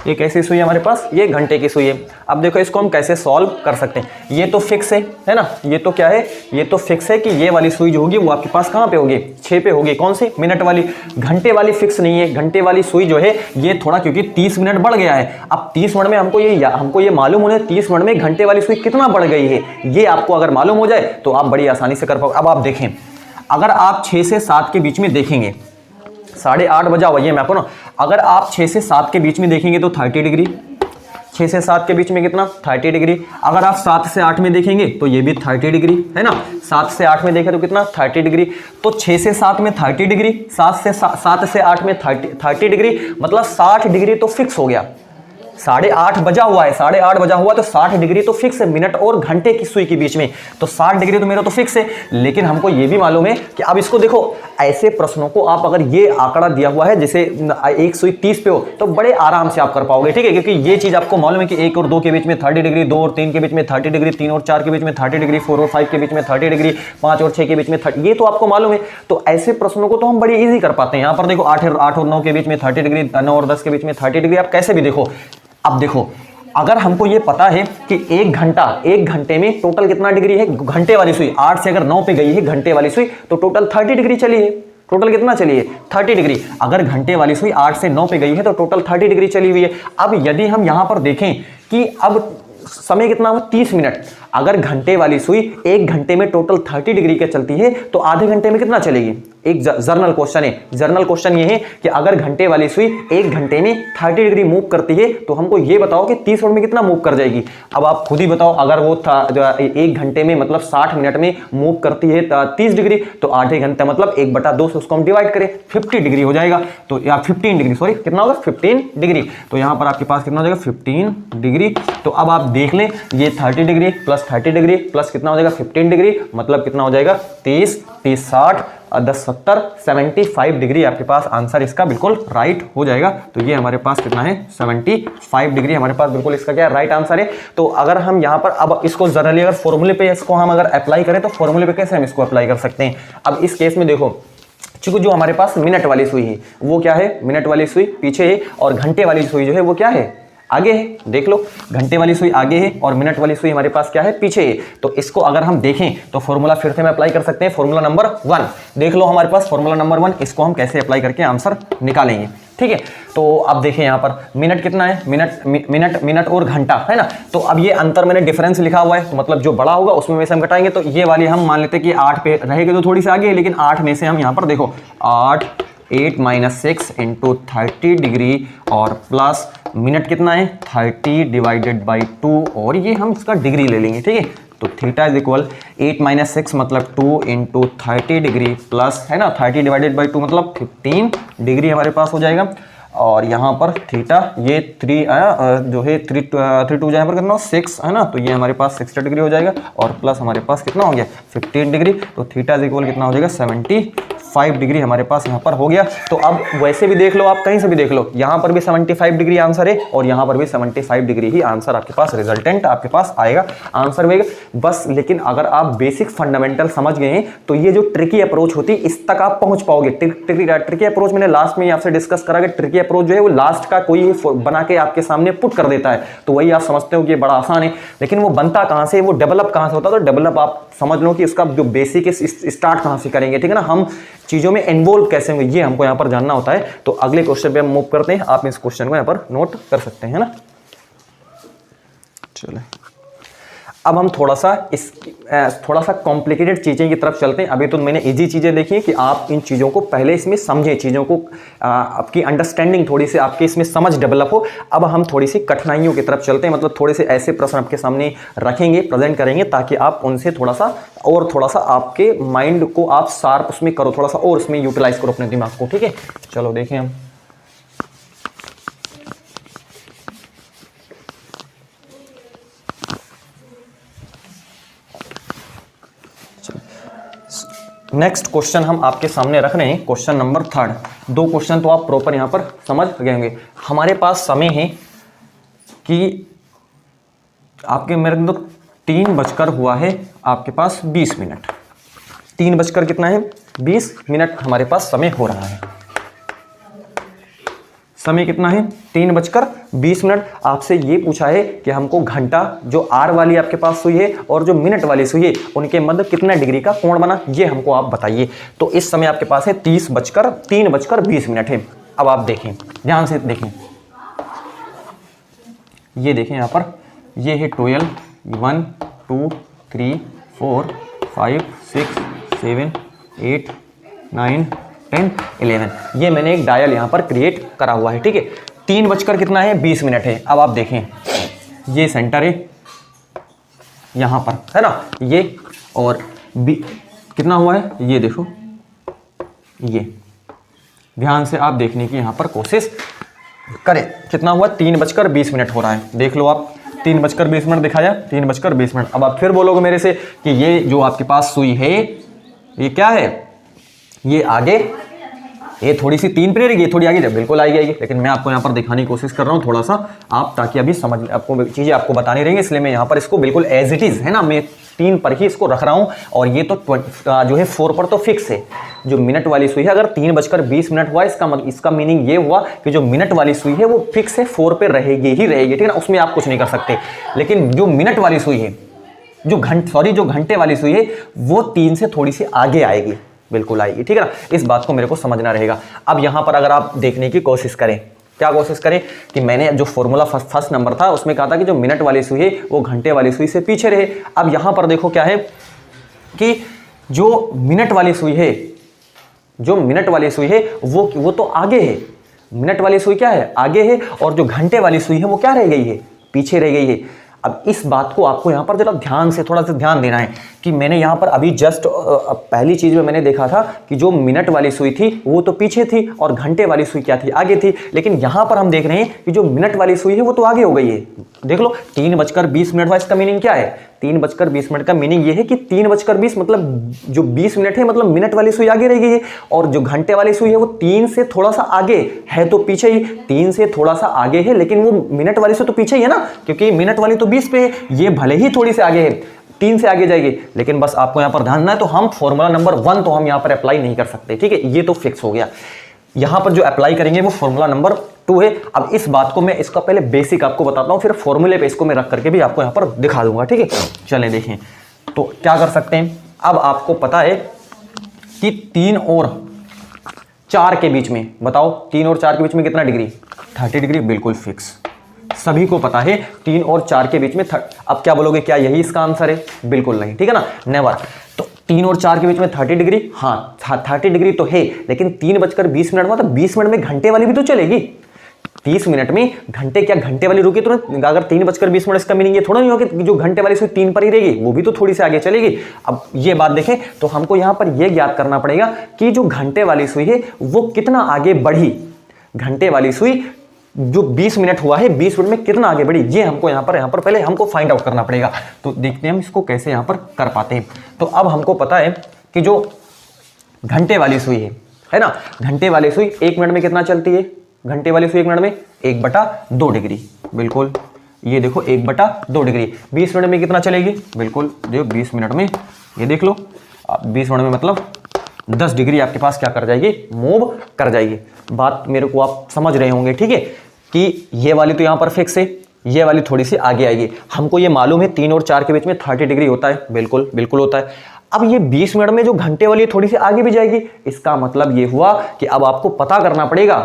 ये कैसी सुई है हमारे पास, ये घंटे की सुई है। अब देखो इसको हम कैसे सॉल्व कर सकते हैं, ये तो फिक्स है ना, ये तो क्या है, ये तो फिक्स है कि ये वाली सुई जो होगी वो आपके पास कहाँ पे होगी, 6 पे होगी। कौन सी, मिनट वाली। घंटे वाली फिक्स नहीं है, घंटे वाली सुई जो है ये थोड़ा, क्योंकि 30 मिनट बढ़ गया है। अब 30 मिनट में हमको ये मालूम होना है 30 मिनट में घंटे वाली सुई कितना बढ़ गई है, ये आपको अगर मालूम हो जाए तो आप बड़ी आसानी से कर पाओगे। अब आप देखें, अगर आप 6 से 7 के बीच में देखेंगे, 8:30 बजा हुआ है मैं आपको ना, अगर आप 6 से 7 के बीच में देखेंगे तो 30 डिग्री, 6 से 7 के बीच में कितना, 30 डिग्री। अगर आप 7 से 8 में देखेंगे तो ये भी 30 डिग्री, है ना, 7 से 8 में देखें तो कितना, 30 डिग्री। तो 6 से 7 में 30 डिग्री, 7 से 8 में 30 डिग्री, मतलब 60 डिग्री तो फिक्स हो गया। 8:30 बजा हुआ है, 8:30 बजा हुआ तो 60 डिग्री तो फिक्स है मिनट और घंटे की सुई के बीच में, तो 60 डिग्री तो मेरा तो फिक्स है। लेकिन हमको ये भी मालूम है कि अब इसको देखो, ऐसे प्रश्नों को आप अगर ये आंकड़ा दिया हुआ है जैसे एक सुई 30 पे हो तो बड़े आराम से आप कर पाओगे, ठीक है, क्योंकि ये चीज आपको मालूम है कि 1 और 2 के बीच में 30 डिग्री, 2 और 3 के बीच में 30 डिग्री, 3 और 4 के बीच में 30 डिग्री, 4 और 5 के बीच में 30 डिग्री, 5 और 6 के बीच में 30, ये तो आपको मालूम है। तो ऐसे प्रश्नों को तो हम बड़ी इजी कर पाते हैं। यहाँ पर देखो 8 और 9 के बीच में 30 डिग्री, 9 और 10 के बीच में 30 डिग्री, आप कैसे भी देखो। अब देखो, अगर हमको ये पता है कि 1 घंटे में टोटल कितना डिग्री है, घंटे वाली सुई 8 से अगर 9 पे गई है घंटे वाली सुई तो टोटल 30 डिग्री चली है। टोटल कितना चली है? 30 डिग्री। अगर घंटे वाली सुई 8 से 9 पे गई है तो टोटल 30 डिग्री चली हुई है। अब यदि हम यहां पर देखें कि अब समय कितना हुआ, 30 मिनट। अगर घंटे वाली सुई 1 घंटे में टोटल 30 डिग्री का चलती है तो आधे घंटे में कितना चलेगी? एक जर्नल क्वेश्चन है। जर्नल क्वेश्चन ये है कि अगर घंटे वाली सुई 1 घंटे में 30 डिग्री मूव करती है तो हमको ये बताओ कि 30 मिनट में कितना मूव कर जाएगी। अब आप खुद ही बताओ, अगर वो 1 घंटे में मतलब 60 मिनट में मूव करती है 30 डिग्री तो आधे घंटा मतलब 1/2 से उसको हम डिवाइड करें 50 डिग्री हो जाएगा। तो या 15 डिग्री, सॉरी कितना होगा? 15 डिग्री। तो यहाँ पर आपके पास कितना हो जाएगा? 15 डिग्री। तो अब आप देख लें, ये 30 डिग्री प्लस 30 डिग्री प्लस कितना हो जाएगा? 15 डिग्री, मतलब कितना हो जाएगा? 30, 30, 60, 10, 70, 75 डिग्री आपके पास आंसर इसका बिल्कुल राइट हो जाएगा। तो ये हमारे पास कितना है? 75 डिग्री हमारे पास बिल्कुल इसका क्या राइट आंसर है। तो अगर हम यहाँ पर अब इसको जनरली अगर फॉर्मूले पे इसको हम अगर अप्लाई करें तो फॉर्मूले पे कैसे हम इसको अप्लाई कर सकते हैं? अब इस केस में देखो, चूंकि जो हमारे पास मिनट वाली सुई है वो क्या है? मिनट वाली सुई पीछे है और घंटे वाली सुई जो है वो क्या है? आगे है। देख लो, घंटे वाली सुई आगे है और मिनट वाली सुई हमारे पास क्या है? पीछे है। तो इसको अगर हम देखें तो फॉर्मूला फिर से मैं अप्लाई कर सकते हैं। फॉर्मूला नंबर 1 देख लो, हमारे पास फॉर्मूला नंबर 1, इसको हम कैसे अप्लाई करके आंसर निकालेंगे, ठीक है। तो अब देखें यहाँ पर मिनट कितना है? मिनट और घंटा है ना। तो अब ये अंतर मैंने डिफरेंस लिखा हुआ है, तो मतलब जो बड़ा होगा उसमें में से हम घटाएंगे। तो ये वाली हम मान लेते हैं कि 8 पे रहेगी तो थोड़ी सी आगे है, लेकिन 8 में से हम यहाँ पर देखो 8 - 6 × 30 डिग्री और प्लस मिनट कितना है? 30 डिवाइडेड बाई 2 और ये हम इसका डिग्री ले लेंगे, ठीक है। तो थीटा इज इक्वल 8 - 6 मतलब 2 × 30 डिग्री प्लस है ना 30 डिवाइडेड बाई 2 मतलब 15 डिग्री हमारे पास हो जाएगा। और यहाँ पर थीटा ये 3 जो है 3 2 यहाँ पर कितना 6 है ना, तो ये हमारे पास 60 डिग्री हो जाएगा और प्लस हमारे पास कितना हो गया 15 डिग्री। तो थीटा इज इक्वल कितना हो जाएगा 75 डिग्री हमारे पास यहाँ पर हो गया। तो अब वैसे भी देख लो, आप कहीं से भी देख लो, यहाँ पर भी 75 डिग्री आंसर है और यहाँ पर भी 75 डिग्री ही आंसर आपके पास रिजल्टेंट आपके पास आएगा, आंसर में बस। लेकिन अगर आप बेसिक फंडामेंटल समझ गए हैं तो ये जो ट्रिकी अप्रोच होती है इस तक आप पहुंच पाओगे। ट्रिकी अप्रोच मैंने लास्ट में आपसे डिस्कस करा कि ट्रिकी अप्रोच जो है वो लास्ट का कोई बना के आपके सामने पुट कर देता है, तो वही आप समझते हो कि ये बड़ा आसान है। लेकिन वो बनता कहाँ से, वो डेवलप कहाँ से होता है? तो डेवलप आप समझ लो कि उसका जो बेसिक स्टार्ट कहाँ से करेंगे, ठीक है ना। हम चीजों में इन्वॉल्व कैसे होंगे ये हमको यहाँ पर जानना होता है। तो अगले क्वेश्चन पे हम मूव करते हैं। आप इस क्वेश्चन को यहाँ पर नोट कर सकते हैं ना। चलो अब हम थोड़ा सा कॉम्प्लिकेटेड चीज़ें की तरफ चलते हैं। अभी तो मैंने इजी चीज़ें देखी कि आप इन चीज़ों को पहले इसमें समझें, चीज़ों को आपकी अंडरस्टैंडिंग थोड़ी सी आपकी इसमें समझ डेवलप हो। अब हम थोड़ी सी कठिनाइयों की तरफ चलते हैं, मतलब थोड़े से ऐसे प्रश्न आपके सामने रखेंगे, प्रेजेंट करेंगे, ताकि आप उनसे थोड़ा सा आपके माइंड को आप शार्प उसमें करो, थोड़ा सा और उसमें यूटिलाइज करो अपने दिमाग को, ठीक है। चलो देखें हम नेक्स्ट क्वेश्चन हम आपके सामने रख रहे हैं, क्वेश्चन नंबर 3। 2 क्वेश्चन तो आप प्रॉपर यहां पर समझ गए होंगे। हमारे पास समय है कि आपके मेरे को 3 बजकर हुआ है आपके पास 20 मिनट। 3 बजकर कितना है? 20 मिनट हमारे पास समय हो रहा है। समय कितना है? 3 बजकर 20 मिनट। आपसे ये पूछा है कि हमको घंटा जो आर वाली आपके पास सुई है और जो मिनट वाली सुई है उनके मध्य कितना डिग्री का कोण बना, ये हमको आप बताइए। तो इस समय आपके पास है 3 बजकर 20 मिनट है। अब आप देखें, ध्यान से देखें, ये देखें यहाँ पर, ये है 12, 1 2 3 4 5 6 7 8 9 10 11। ये मैंने एक डायल यहाँ पर क्रिएट करा हुआ है, ठीक है। 3 बजकर कितना है? 20 मिनट है। अब आप देखें, ये सेंटर है यहाँ पर, है ना, ये और कितना हुआ है ये देखो, ये ध्यान से आप देखने की यहाँ पर कोशिश करें। कितना हुआ? 3:20 हो रहा है, देख लो आप, 3:20 दिखाया, 3:20। अब आप फिर बोलोगे मेरे से कि ये जो आपके पास सुई है ये क्या है, ये आगे, ये थोड़ी सी 3 पे रहेगी, ये थोड़ी आगे जाए, बिल्कुल आगे आएगी, लेकिन मैं आपको यहाँ पर दिखाने की कोशिश कर रहा हूँ थोड़ा सा आप, ताकि अभी समझ आपको चीज़ें आपको बतानी रहेंगी, इसलिए मैं यहाँ पर इसको बिल्कुल एज इट इज़ है ना, मैं 3 पर ही इसको रख रहा हूँ। और ये तो जो है 4 पर तो फिक्स है। जो मिनट वाली सुई है, अगर 3:20 हुआ, इसका मीनिंग ये हुआ कि जो मिनट वाली सुई है वो फिक्स है, 4 पे रहेगी ही रहेगी, ठीक है ना, उसमें आप कुछ नहीं कर सकते। लेकिन जो मिनट वाली सुई है, जो घंटे वाली सुई है, वो 3 से थोड़ी सी आगे आएगी, बिल्कुल आएगी, ठीक है ना। इस बात को मेरे को समझना रहेगा। अब यहां पर अगर आप देखने की कोशिश करें, क्या कोशिश करें कि मैंने जो फॉर्मूला फर्स्ट नंबर था उसमें कहा था कि जो मिनट वाली सुई है वो घंटे वाली सुई से पीछे रहे। अब यहां पर देखो क्या है कि जो मिनट वाली सुई है, जो मिनट वाली सुई है वो तो आगे है, मिनट वाली सुई क्या है, आगे है, और जो घंटे वाली सुई है वो क्या रह गई है, पीछे रह गई है। अब इस बात को आपको यहाँ पर जरा ध्यान से थोड़ा सा ध्यान देना है कि मैंने यहाँ पर अभी जस्ट पहली चीज़ में मैंने देखा था कि जो मिनट वाली सुई थी वो तो पीछे थी और घंटे वाली सुई क्या थी, आगे थी। लेकिन यहाँ पर हम देख रहे हैं कि जो मिनट वाली सुई है वो तो आगे हो गई है। देख लो 3:20 हुआ, इसका मीनिंग क्या है, 3:20 का मीनिंग ये है कि 3:20 मतलब जो 20 मिनट है, मतलब मिनट वाली सुई आगे रह गई है, और जो घंटे वाली सुई है वो 3 से थोड़ा सा आगे है, तो पीछे ही 3 से थोड़ा सा आगे है, लेकिन वो मिनट वाली से तो पीछे ही है ना, क्योंकि मिनट वाली तो 20 पे है, ये भले ही थोड़ी सी आगे है, 3 से आगे जाएगी। लेकिन बस आपको यहाँ पर ध्यान देना है, तो हम फॉर्मूला नंबर 1 तो हम यहाँ पर अप्लाई नहीं कर सकते, ठीक है, ये तो फिक्स हो गया। यहाँ पर जो अप्लाई करेंगे वो फॉर्मूला नंबर 2 है। अब इस बात को मैं इसका पहले बेसिक आपको बताता हूँ, फिर फॉर्मूले पे इसको मैं रख करके भी आपको यहाँ पर दिखा दूंगा, ठीक है। चलें देखें, तो क्या कर सकते हैं। अब आपको पता है कि 3 और 4 के बीच में, बताओ 3 और 4 के बीच में कितना डिग्री, 30 डिग्री, बिल्कुल फिक्स, सभी को पता है 3 और 4 के बीच में। अब क्या बोलोगे, क्या यही इसका आंसर है, बिल्कुल नहीं, ठीक है ना, नेवर। तो 3 और 4 के बीच में 30 डिग्री, हाँ 30 डिग्री तो है, लेकिन 3:20 में तो 20 मिनट में घंटे वाली भी तो चलेगी, 30 मिनट में घंटे, क्या घंटे वाली रुकी तुरंत, अगर 3:20 इसका मीनिंग ये थोड़ा नहीं होगा कि जो घंटे वाली सुई 3 पर ही रहेगी, वो भी तो थोड़ी सी आगे चलेगी। अब ये बात देखें तो हमको यहाँ पर ये ज्ञात करना पड़ेगा कि जो घंटे वाली सुई है वो कितना आगे बढ़ी, घंटे वाली सुई जो 20 मिनट हुआ है, 20 मिनट में कितना आगे बढ़ी, ये हमको यहाँ पर पहले हमको फाइंड आउट करना पड़ेगा। तो देखते हैं हम इसको कैसे यहाँ पर कर पाते हैं। तो अब हमको पता है कि जो घंटे वाली सुई है ना, घंटे वाली सुई 1 मिनट में कितना चलती है, घंटे वाली सुई 1 मिनट में 1/2 डिग्री, बिल्कुल, ये देखो 1/2 डिग्री। 20 मिनट में कितना चलेगी, बिल्कुल देखो 20 मिनट में, ये देख लो 20 मिनट में मतलब 10 डिग्री आपके पास क्या कर जाएगी, मूव कर जाएगी। बात मेरे को आप समझ रहे होंगे, ठीक है, कि ये वाली तो यहाँ पर फिक्स है, ये वाली थोड़ी सी आगे आएगी। हमको ये मालूम है 3 और 4 के बीच में 30 डिग्री होता है, बिल्कुल बिल्कुल होता है। अब ये 20 मिनट में जो घंटे वाली थोड़ी सी आगे भी जाएगी, इसका मतलब ये हुआ कि अब आपको पता करना पड़ेगा,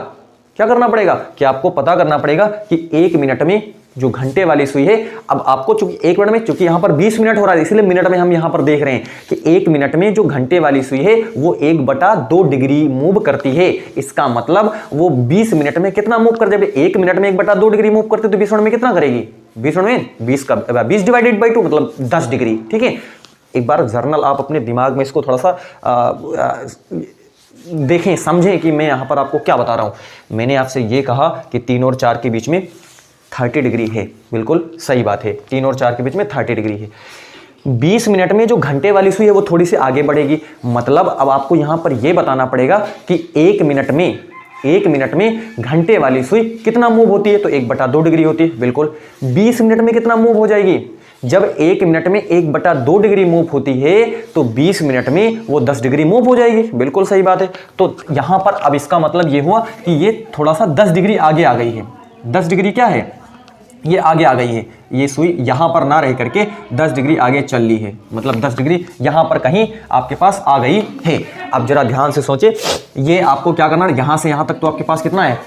क्या करना पड़ेगा, कि आपको पता करना पड़ेगा कि 1 मिनट में जो घंटे वाली सुई है, अब आपको चूंकि 1 मिनट में, चूंकि यहां पर 20 मिनट हो रहा है, इसलिए मिनट में हम यहां पर देख रहे हैं कि 1 मिनट में जो घंटे वाली सुई है वो 1/2 डिग्री मूव करती है। इसका मतलब वो 20 मिनट में कितना मूव कर जाए, 1 मिनट में 1/2 डिग्री मूव करते तो 20 मिनट में कितना करेगी, 20 मिनट में 20 डिवाइडेड बाई 2 मतलब 10 डिग्री, ठीक है। एक बार जर्नल आप अपने दिमाग में इसको थोड़ा सा देखें, समझें कि मैं यहाँ पर आपको क्या बता रहा हूँ। मैंने आपसे ये कहा कि 3 और 4 के बीच में 30 डिग्री है, बिल्कुल सही बात है, 3 और 4 के बीच में 30 डिग्री है। 20 मिनट में जो घंटे वाली सुई है वो थोड़ी सी आगे बढ़ेगी, मतलब अब आपको यहाँ पर ये बताना पड़ेगा कि 1 मिनट में घंटे वाली सुई कितना मूव होती है, तो 1/2 डिग्री होती है, बिल्कुल। 20 मिनट में कितना मूव हो जाएगी, जब 1 मिनट में 1/2 डिग्री मूव होती है तो 20 मिनट में वो 10 डिग्री मूव हो जाएगी, बिल्कुल सही बात है। तो यहां पर अब इसका मतलब ये हुआ कि ये थोड़ा सा 10 डिग्री आगे आ गई है। 10 डिग्री क्या है, ये आगे आ गई है, ये सुई यहां पर ना रह करके 10 डिग्री आगे चल ली है, मतलब 10 डिग्री यहां पर कहीं आपके पास आ गई है। अब जरा ध्यान से सोचे, ये आपको क्या करना है, यहां से यहां तक तो आपके पास कितना है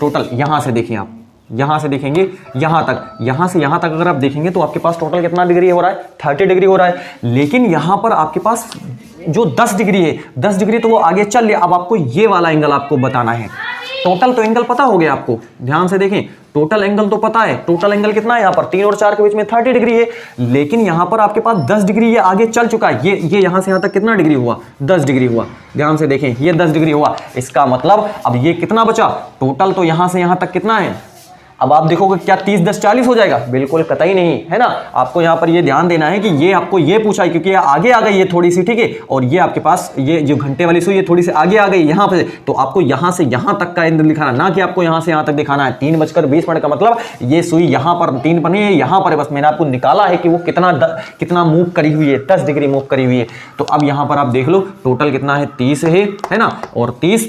टोटल, यहां से देखिए आप, यहां से देखेंगे यहां तक, यहां से यहां तक अगर आप देखेंगे तो आपके पास टोटल कितना डिग्री हो रहा है, 30 डिग्री हो रहा है। लेकिन यहां पर आपके पास जो 10 डिग्री है, 10 डिग्री तो वो आगे चल लिया। अब आपको ये वाला एंगल आपको बताना है, टोटल तो एंगल पता हो गया आपको, ध्यान से देखें, टोटल एंगल तो पता है, टोटल एंगल कितना है यहाँ पर 3 और 4 के बीच में 30 डिग्री है, लेकिन यहाँ पर आपके पास 10 डिग्री ये आगे चल चुका है। ये यहाँ से यहाँ तक कितना डिग्री हुआ, 10 डिग्री हुआ। ध्यान से देखें, ये 10 डिग्री हुआ। इसका मतलब अब ये कितना बचा, टोटल तो यहाँ से यहाँ तक कितना है। अब आप देखोगे क्या 30 10 40 हो जाएगा, बिल्कुल कतई नहीं, है ना। आपको यहाँ पर ये ध्यान देना है कि ये आपको ये पूछा है क्योंकि आगे आ गई ये थोड़ी सी, ठीक है, और ये आपके पास ये जो घंटे वाली सुई ये थोड़ी सी आगे आ गई यहाँ पे, तो आपको यहाँ से यहाँ तक का एंगल दिखाना, ना कि आपको यहाँ से यहाँ तक दिखाना है। 3:20 का मतलब ये सुई यहाँ पर 3 पर नहीं है, यहाँ पर है, बस मैंने आपको निकाला है कि वो कितना मूव करी हुई है, 10 डिग्री मूव करी हुई है। तो अब यहाँ पर आप देख लो टोटल कितना है, 30 है ना, और 30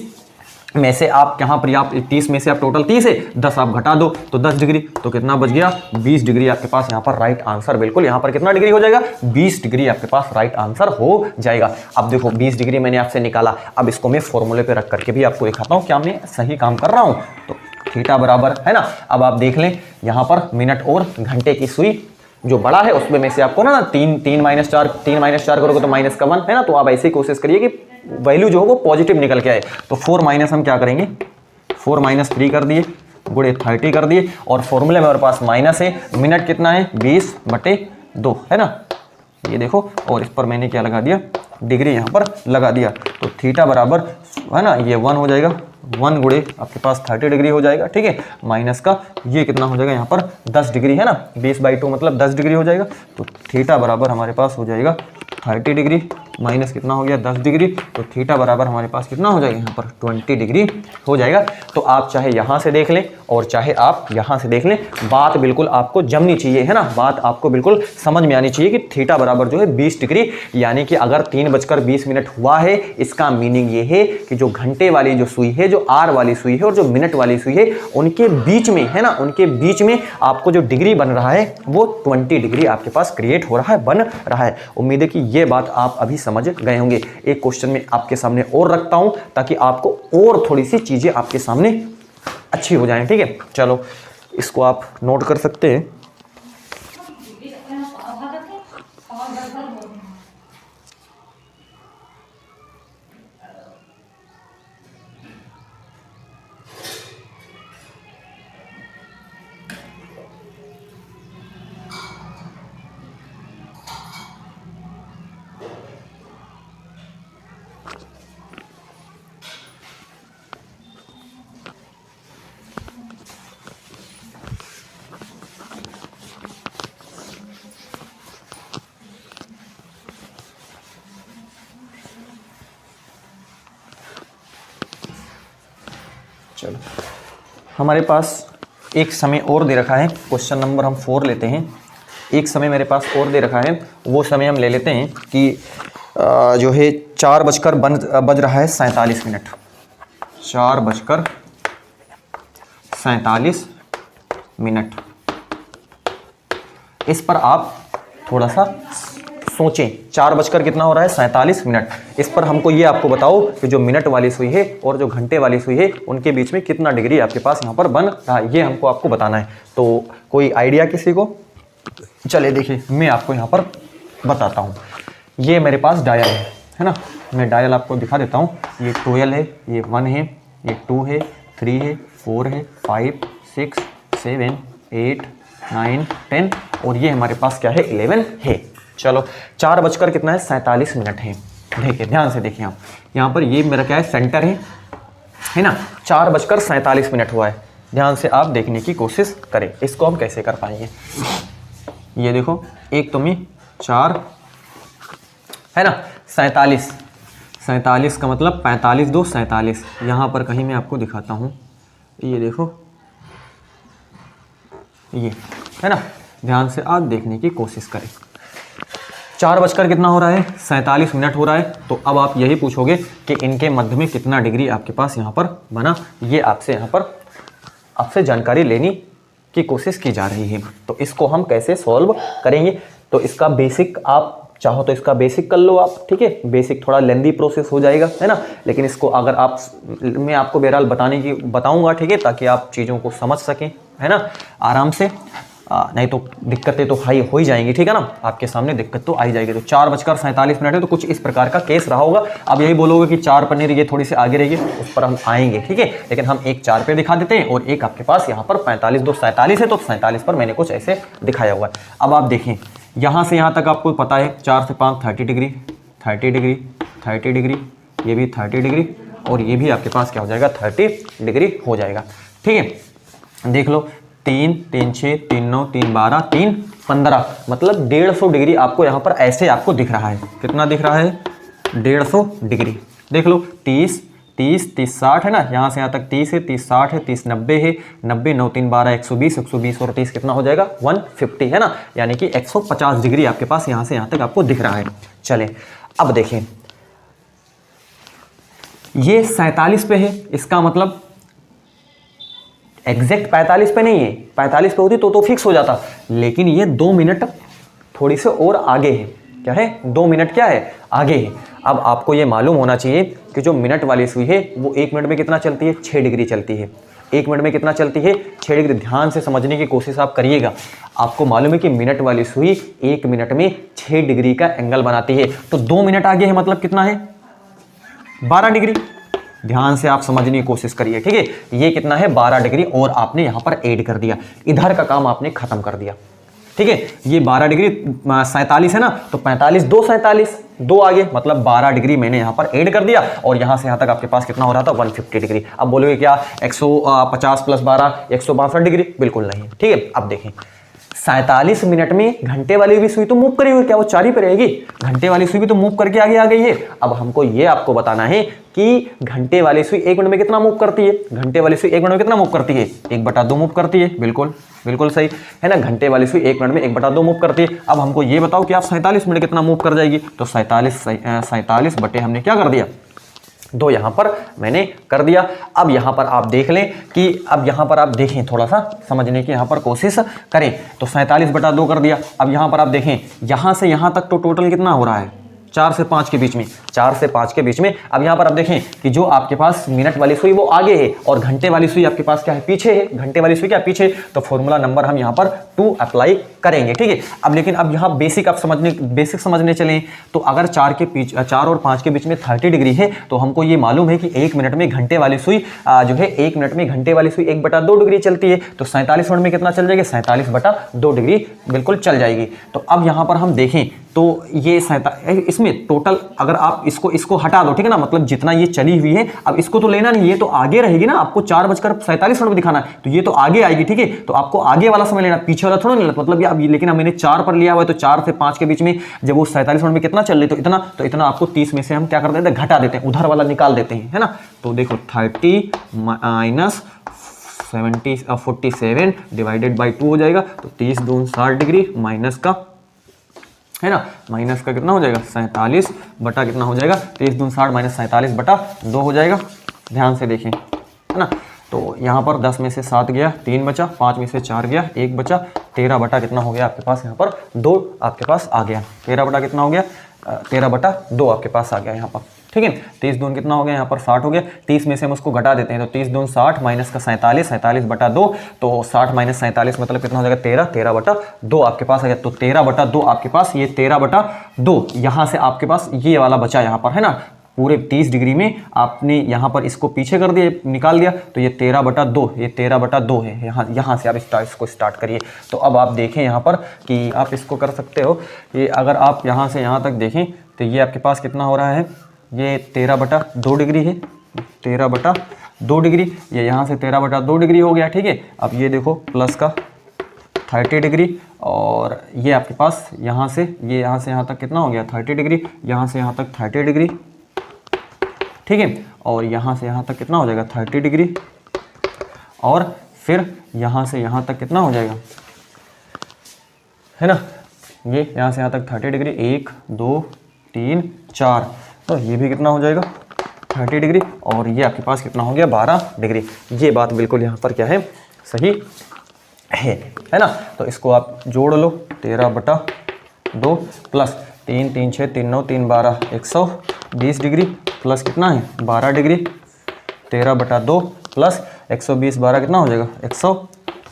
में से आप यहाँ पर आप 30 में से आप टोटल 30 है, 10 आप घटा दो तो 10 डिग्री, तो कितना बच गया 20 डिग्री आपके पास यहाँ पर राइट आंसर। बिल्कुल यहाँ पर कितना डिग्री हो जाएगा, 20 डिग्री आपके पास राइट आंसर हो जाएगा। अब देखो 20 डिग्री मैंने आपसे निकाला, अब इसको मैं फॉर्मूले पे रख करके भी आपको दिखाता हूँ क्या मैं सही काम कर रहा हूँ। तो थीटा बराबर है ना, अब आप देख लें यहाँ पर मिनट और घंटे की सुई जो बड़ा है उसमें में से आपको ना 3 माइनस 4 करोगे तो माइनस का 1 है ना, तो आप ऐसे ही कोशिश करिए कि वैल्यू जो हो वो पॉजिटिव निकल के आए। तो 4 माइनस हम क्या करेंगे, 4 माइनस 3 कर दिए, गुणे 30 कर दिए, और फॉर्मूले में हमारे पास माइनस है, मिनट कितना है 20/2 है ना, ये देखो, और इस पर मैंने क्या लगा दिया, डिग्री यहाँ पर लगा दिया। तो थीटा बराबर है ना ये 1 हो जाएगा, 1 गुणे आपके पास 30 डिग्री हो जाएगा, ठीक है, माइनस का ये कितना हो जाएगा यहाँ पर 10 डिग्री है ना, 20/2 मतलब 10 डिग्री हो जाएगा। तो थीटा बराबर हमारे पास हो जाएगा 30 डिग्री माइनस कितना हो गया 10 डिग्री, तो थीटा बराबर हमारे पास कितना हो जाएगा यहाँ पर 20 डिग्री हो जाएगा। तो आप चाहे यहाँ से देख लें और चाहे आप यहाँ से देख लें, बात बिल्कुल आपको जमनी चाहिए, है ना, बात आपको बिल्कुल समझ में आनी चाहिए कि थीटा बराबर जो है 20 डिग्री, यानी कि अगर 3:20 हुआ है, इसका मीनिंग ये है कि जो घंटे वाली जो सुई है, जो आर वाली सुई है और जो मिनट वाली सुई है, उनके बीच में है ना, उनके बीच में आपको जो डिग्री बन रहा है वो 20 डिग्री आपके पास क्रिएट हो रहा है, बन रहा है। उम्मीद है कि ये बात आप अभी समझ गए होंगे। एक क्वेश्चन में आपके सामने और रखता हूं ताकि आपको और थोड़ी सी चीजें आपके सामने अच्छी हो जाएं, ठीक है। चलो इसको आप नोट कर सकते हैं। चलो हमारे पास एक समय और दे रखा है, क्वेश्चन नंबर हम 4 लेते हैं। एक समय मेरे पास और दे रखा है, वो समय हम ले लेते हैं कि जो है 4 बज रहा है 47 मिनट, 4:47 मिनट। इस पर आप थोड़ा सा सोचें, 4 कितना हो रहा है 47 मिनट। इस पर हमको ये आपको बताओ कि जो मिनट वाली सुई है और जो घंटे वाली सुई है उनके बीच में कितना डिग्री आपके पास यहाँ पर बन रहा है, ये हमको आपको बताना है। तो कोई आइडिया किसी को? चले देखिए मैं आपको यहाँ पर बताता हूँ। ये मेरे पास डायल है ना, मैं डायल आपको दिखा देता हूँ। ये 12 है, ये 1 है, ये 2 है, 3 है, 4 है, 5, 6, 7, 8, 9, 10 और ये हमारे पास क्या है 11 है। चलो 4 कितना है 47 मिनट है। देखिए ध्यान से देखिए आप, यहाँ पर ये मेरा क्या है सेंटर है ना, 4:47 मिनट हुआ है। ध्यान से आप देखने की कोशिश करें, इसको हम कैसे कर पाएंगे। ये देखो एक तुम्हें 4 है ना 47 का मतलब 45 2 47। यहाँ पर कहीं मैं आपको दिखाता हूँ, ये देखो ये है ना, ध्यान से आप देखने की कोशिश करें। 4 कितना हो रहा है 47 मिनट हो रहा है। तो अब आप यही पूछोगे कि इनके मध्य में कितना डिग्री आपके पास यहाँ पर बना, ये आपसे यहाँ पर आपसे जानकारी लेने की कोशिश की जा रही है। तो इसको हम कैसे सॉल्व करेंगे, तो इसका बेसिक आप चाहो तो इसका बेसिक कर लो आप, ठीक है। बेसिक थोड़ा लेंदी प्रोसेस हो जाएगा है ना, लेकिन इसको अगर आप मैं आपको बहरहाल बताऊंगा, ठीक है, ताकि आप चीज़ों को समझ सकें है ना आराम से। नहीं तो दिक्कतें तो हाई हो ही जाएंगी, ठीक है ना, आपके सामने दिक्कत तो आई जाएगी। तो 4:47 है, तो कुछ इस प्रकार का केस रहा होगा। अब यही बोलोगे कि 4 पन्ने ये थोड़ी सी आगे रहेगी, उस पर हम आएंगे, ठीक है। लेकिन हम एक 4 पे दिखा देते हैं और एक आपके पास यहाँ पर 45, 2 47 है, तो 47 पर मैंने कुछ ऐसे दिखाया हुआ है। अब आप देखें यहाँ से यहाँ तक आपको पता है 4 से 5 30 डिग्री, 30 डिग्री, 30 डिग्री, ये भी 30 डिग्री और ये भी आपके पास क्या हो जाएगा 30 डिग्री हो जाएगा, ठीक है। देख लो 3 3 6 3 9 3 12 3 15, मतलब 150 डिग्री आपको यहाँ पर ऐसे आपको दिख रहा है। कितना दिख रहा है 150 डिग्री। देख लो 30 30 30 60 है ना, यहाँ से यहाँ तक 30 है, 30 60 है, 30 90 है, 90 9 3 12 120, 120 और 30 कितना हो जाएगा 150 है ना, यानी कि 150 डिग्री आपके पास यहाँ से यहाँ तक आपको दिख रहा है। चलें अब देखें ये 47 पे है, इसका मतलब एग्जैक्ट 45 पे नहीं है, 45 पे होती तो फिक्स हो जाता, लेकिन ये 2 मिनट थोड़ी से और आगे है। क्या है 2 मिनट क्या है आगे है। अब आपको ये मालूम होना चाहिए कि जो मिनट वाली सुई है वो 1 मिनट में कितना चलती है 6 डिग्री चलती है। 1 मिनट में कितना चलती है 6 डिग्री। ध्यान से समझने की कोशिश आप करिएगा। आपको मालूम है कि मिनट वाली सुई 1 मिनट में 6 डिग्री का एंगल बनाती है, तो 2 मिनट आगे है मतलब कितना है 12 डिग्री। ध्यान से आप समझने की कोशिश करिए, ठीक है। ये कितना है 12 डिग्री और आपने यहां पर ऐड कर दिया, इधर का काम आपने खत्म कर दिया, ठीक है। ये 12 डिग्री 47 है ना, तो 45 2 47 2 आगे मतलब 12 डिग्री मैंने यहाँ पर ऐड कर दिया और यहाँ से यहाँ तक आपके पास कितना हो रहा था 150 डिग्री। अब बोलोगे क्या 150 + 12 162 डिग्री, बिल्कुल नहीं, ठीक है। अब देखें 47 मिनट में घंटे वाली भी सुई तो मूव करी हुई, क्या वो 4 ही पे रहेगी, घंटे वाली सुई भी तो मूव करके आगे आ गई है। अब हमको ये आपको बताना है कि घंटे वाली सुई 1 मिनट में कितना मूव करती है, घंटे वाली सुई 1 मिनट में कितना मूव करती है 1/2 मूव करती है, बिल्कुल बिल्कुल सही है ना। घंटे वाली सुई 1 मिनट में 1/2 मूव करती है। अब हमको ये बताओ कि आप 47 मिनट कितना मूव कर जाएगी, तो 47 बटे हमने क्या कर दिया 2 यहाँ पर मैंने कर दिया। अब यहाँ पर आप देख लें कि अब यहाँ पर आप देखें, थोड़ा सा समझने की यहाँ पर कोशिश करें, तो 47/2 कर दिया। अब यहाँ पर आप देखें यहाँ से यहाँ तक तो टोटल कितना हो रहा है 4 से 5 के बीच में, 4 से 5 के बीच में। अब यहाँ पर आप देखें कि जो आपके पास मिनट वाली सुई वो आगे है और घंटे वाली सुई आपके पास क्या है पीछे है, घंटे वाली सुई क्या पीछे, तो फॉर्मूला नंबर हम यहाँ पर 2 अप्लाई करेंगे, ठीक है। अब लेकिन अब यहाँ बेसिक आप बेसिक समझने चलें, तो अगर 4 और 5 के बीच में 30 डिग्री है, तो हमको ये मालूम है कि 1 मिनट में घंटे वाली सुई जो है 1 मिनट में घंटे वाली सुई 1/2 डिग्री चलती है, तो 47 मिनट में कितना चल जाएगी 47/2 डिग्री बिल्कुल चल जाएगी। तो अब यहाँ पर हम देखें तो ये इसमें टोटल अगर आप इसको हटा दो, ठीक है ना, मतलब जितना ये चली हुई है अब इसको तो लेना नहीं, ये तो आगे रहेगी ना, आपको 4:47 मिनट दिखाना है, तो ये तो आगे आएगी, ठीक है। तो आपको आगे वाला समय लेना, पीछे वाला थोड़ा नहीं लेना, मतलब अब लेकिन अब मैंने 4 पर लिया हुआ है, तो 4 से 5 के बीच में जब वो 47 मिनट में कितना चल रही तो इतना आपको 30 में से हम क्या कर देते हैं घटा देते हैं, उधर वाला निकाल देते हैं, है ना। तो देखो 30 माइनस 47 डिवाइडेड बाई 2 हो जाएगा, तो 30 दूनी 60 डिग्री माइनस का है ना, माइनस का कितना हो जाएगा 47 बटा कितना हो जाएगा 30 दूनी 60 माइनस 47/2 हो जाएगा। ध्यान से देखें, है ना। तो यहाँ पर 10 में से 7 गया, 3 बचा, 5 में से 4 गया, 1 बचा, 13 बटा कितना हो गया आपके पास यहाँ पर 2 आपके पास आ गया, 13 बटा कितना हो गया 13/2 आपके पास आ गया यहाँ पर, ठीक है। 30 दून कितना हो गया यहाँ पर 60 हो गया, 30 में से हम उसको घटा देते हैं, तो 30 दून 60 माइनस का 47/2, तो 60 माइनस 47 मतलब कितना हो जाएगा 13/2 आपके पास आ गया। तो 13/2 आपके पास, ये 13/2 यहाँ से आपके पास ये वाला बचा यहाँ पर, है ना। पूरे 30 डिग्री में आपने यहाँ पर इसको पीछे कर दिया, निकाल दिया, तो ये 13/2 है। यहाँ से आप इसको स्टार्ट करिए। तो अब आप देखें यहाँ पर कि आप इसको कर सकते हो, ये अगर आप यहाँ से यहाँ तक देखें तो ये आपके पास कितना हो रहा है, ये 13/2 डिग्री है, 13/2 डिग्री, ये यहाँ से 13/2 डिग्री हो गया, ठीक है। अब ये देखो प्लस का 30 डिग्री और ये आपके पास यहाँ से यहाँ तक कितना हो गया 30 डिग्री, यहाँ से यहाँ तक 30 डिग्री, ठीक है। और यहाँ से यहाँ तक कितना हो जाएगा 30 डिग्री और फिर यहाँ से यहाँ तक कितना हो जाएगा, है ना। ये यहाँ से यहाँ तक 30 डिग्री, 1 2 3 4, तो ये भी कितना हो जाएगा 30 डिग्री और ये आपके पास कितना हो गया 12 डिग्री। ये बात बिल्कुल यहाँ पर क्या है सही है ना। तो इसको आप जोड़ लो, 13/2 प्लस 3 3 6 3 9 3 12 120 डिग्री प्लस कितना है 12 डिग्री, 13/2 प्लस 120 12 कितना हो जाएगा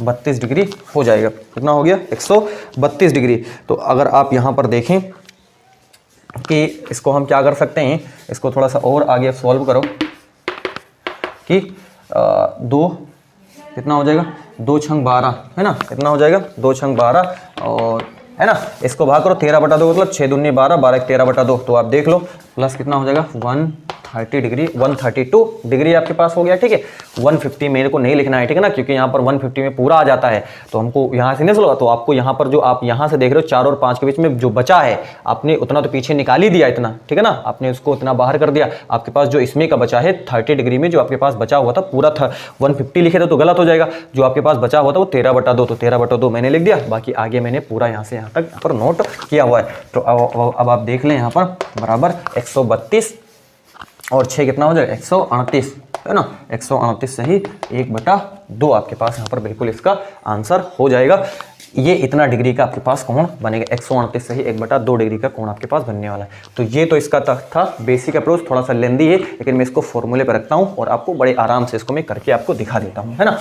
132 डिग्री हो जाएगा। कितना हो गया? 132 डिग्री। तो अगर आप यहाँ पर देखें कि इसको हम क्या कर सकते हैं, इसको थोड़ा सा और आगे सॉल्व करो कि 2 कितना हो जाएगा, 2 छंग 12 है ना, कितना हो जाएगा 2 छंग 12 और है ना, इसको भाग करो 13/2 मतलब 6 दूनी 12, 12 13/2। तो आप देख लो प्लस कितना हो जाएगा 130 डिग्री, 132 डिग्री आपके पास हो गया। ठीक है, 150 मेरे को नहीं लिखना है, ठीक है ना, क्योंकि यहाँ पर 150 में पूरा आ जाता है तो हमको यहाँ से नहीं चलो। तो आपको यहाँ पर जो आप यहाँ से देख रहे हो 4 और 5 के बीच में जो बचा है आपने उतना तो पीछे निकाल ही दिया इतना, ठीक है ना, आपने उसको इतना बाहर कर दिया। आपके पास जो इसमें का बचा है 30 डिग्री में जो आपके पास बचा हुआ था पूरा 150 लिखे थे तो गलत हो जाएगा। जो आपके पास बचा हुआ था वो 13/2, तो 13/2 मैंने लिख दिया, बाकी आगे मैंने पूरा यहाँ से यहाँ तक यहाँ पर नोट किया हुआ है। तो अब आप देख लें यहाँ पर बराबर 132 और 6 कितना हो जाएगा 138 है ना, 138 सही 1/2 आपके पास यहाँ पर बिल्कुल इसका आंसर हो जाएगा। ये इतना डिग्री का आपके पास कोण बनेगा, 138 सही 1/2 डिग्री का कोण आपके पास बनने वाला है। तो ये तो इसका था बेसिक अप्रोच, थोड़ा सा लेंदी है लेकिन मैं इसको फॉर्मूले पर रखता हूँ और आपको बड़े आराम से इसको मैं करके आपको दिखा देता हूँ, है ना।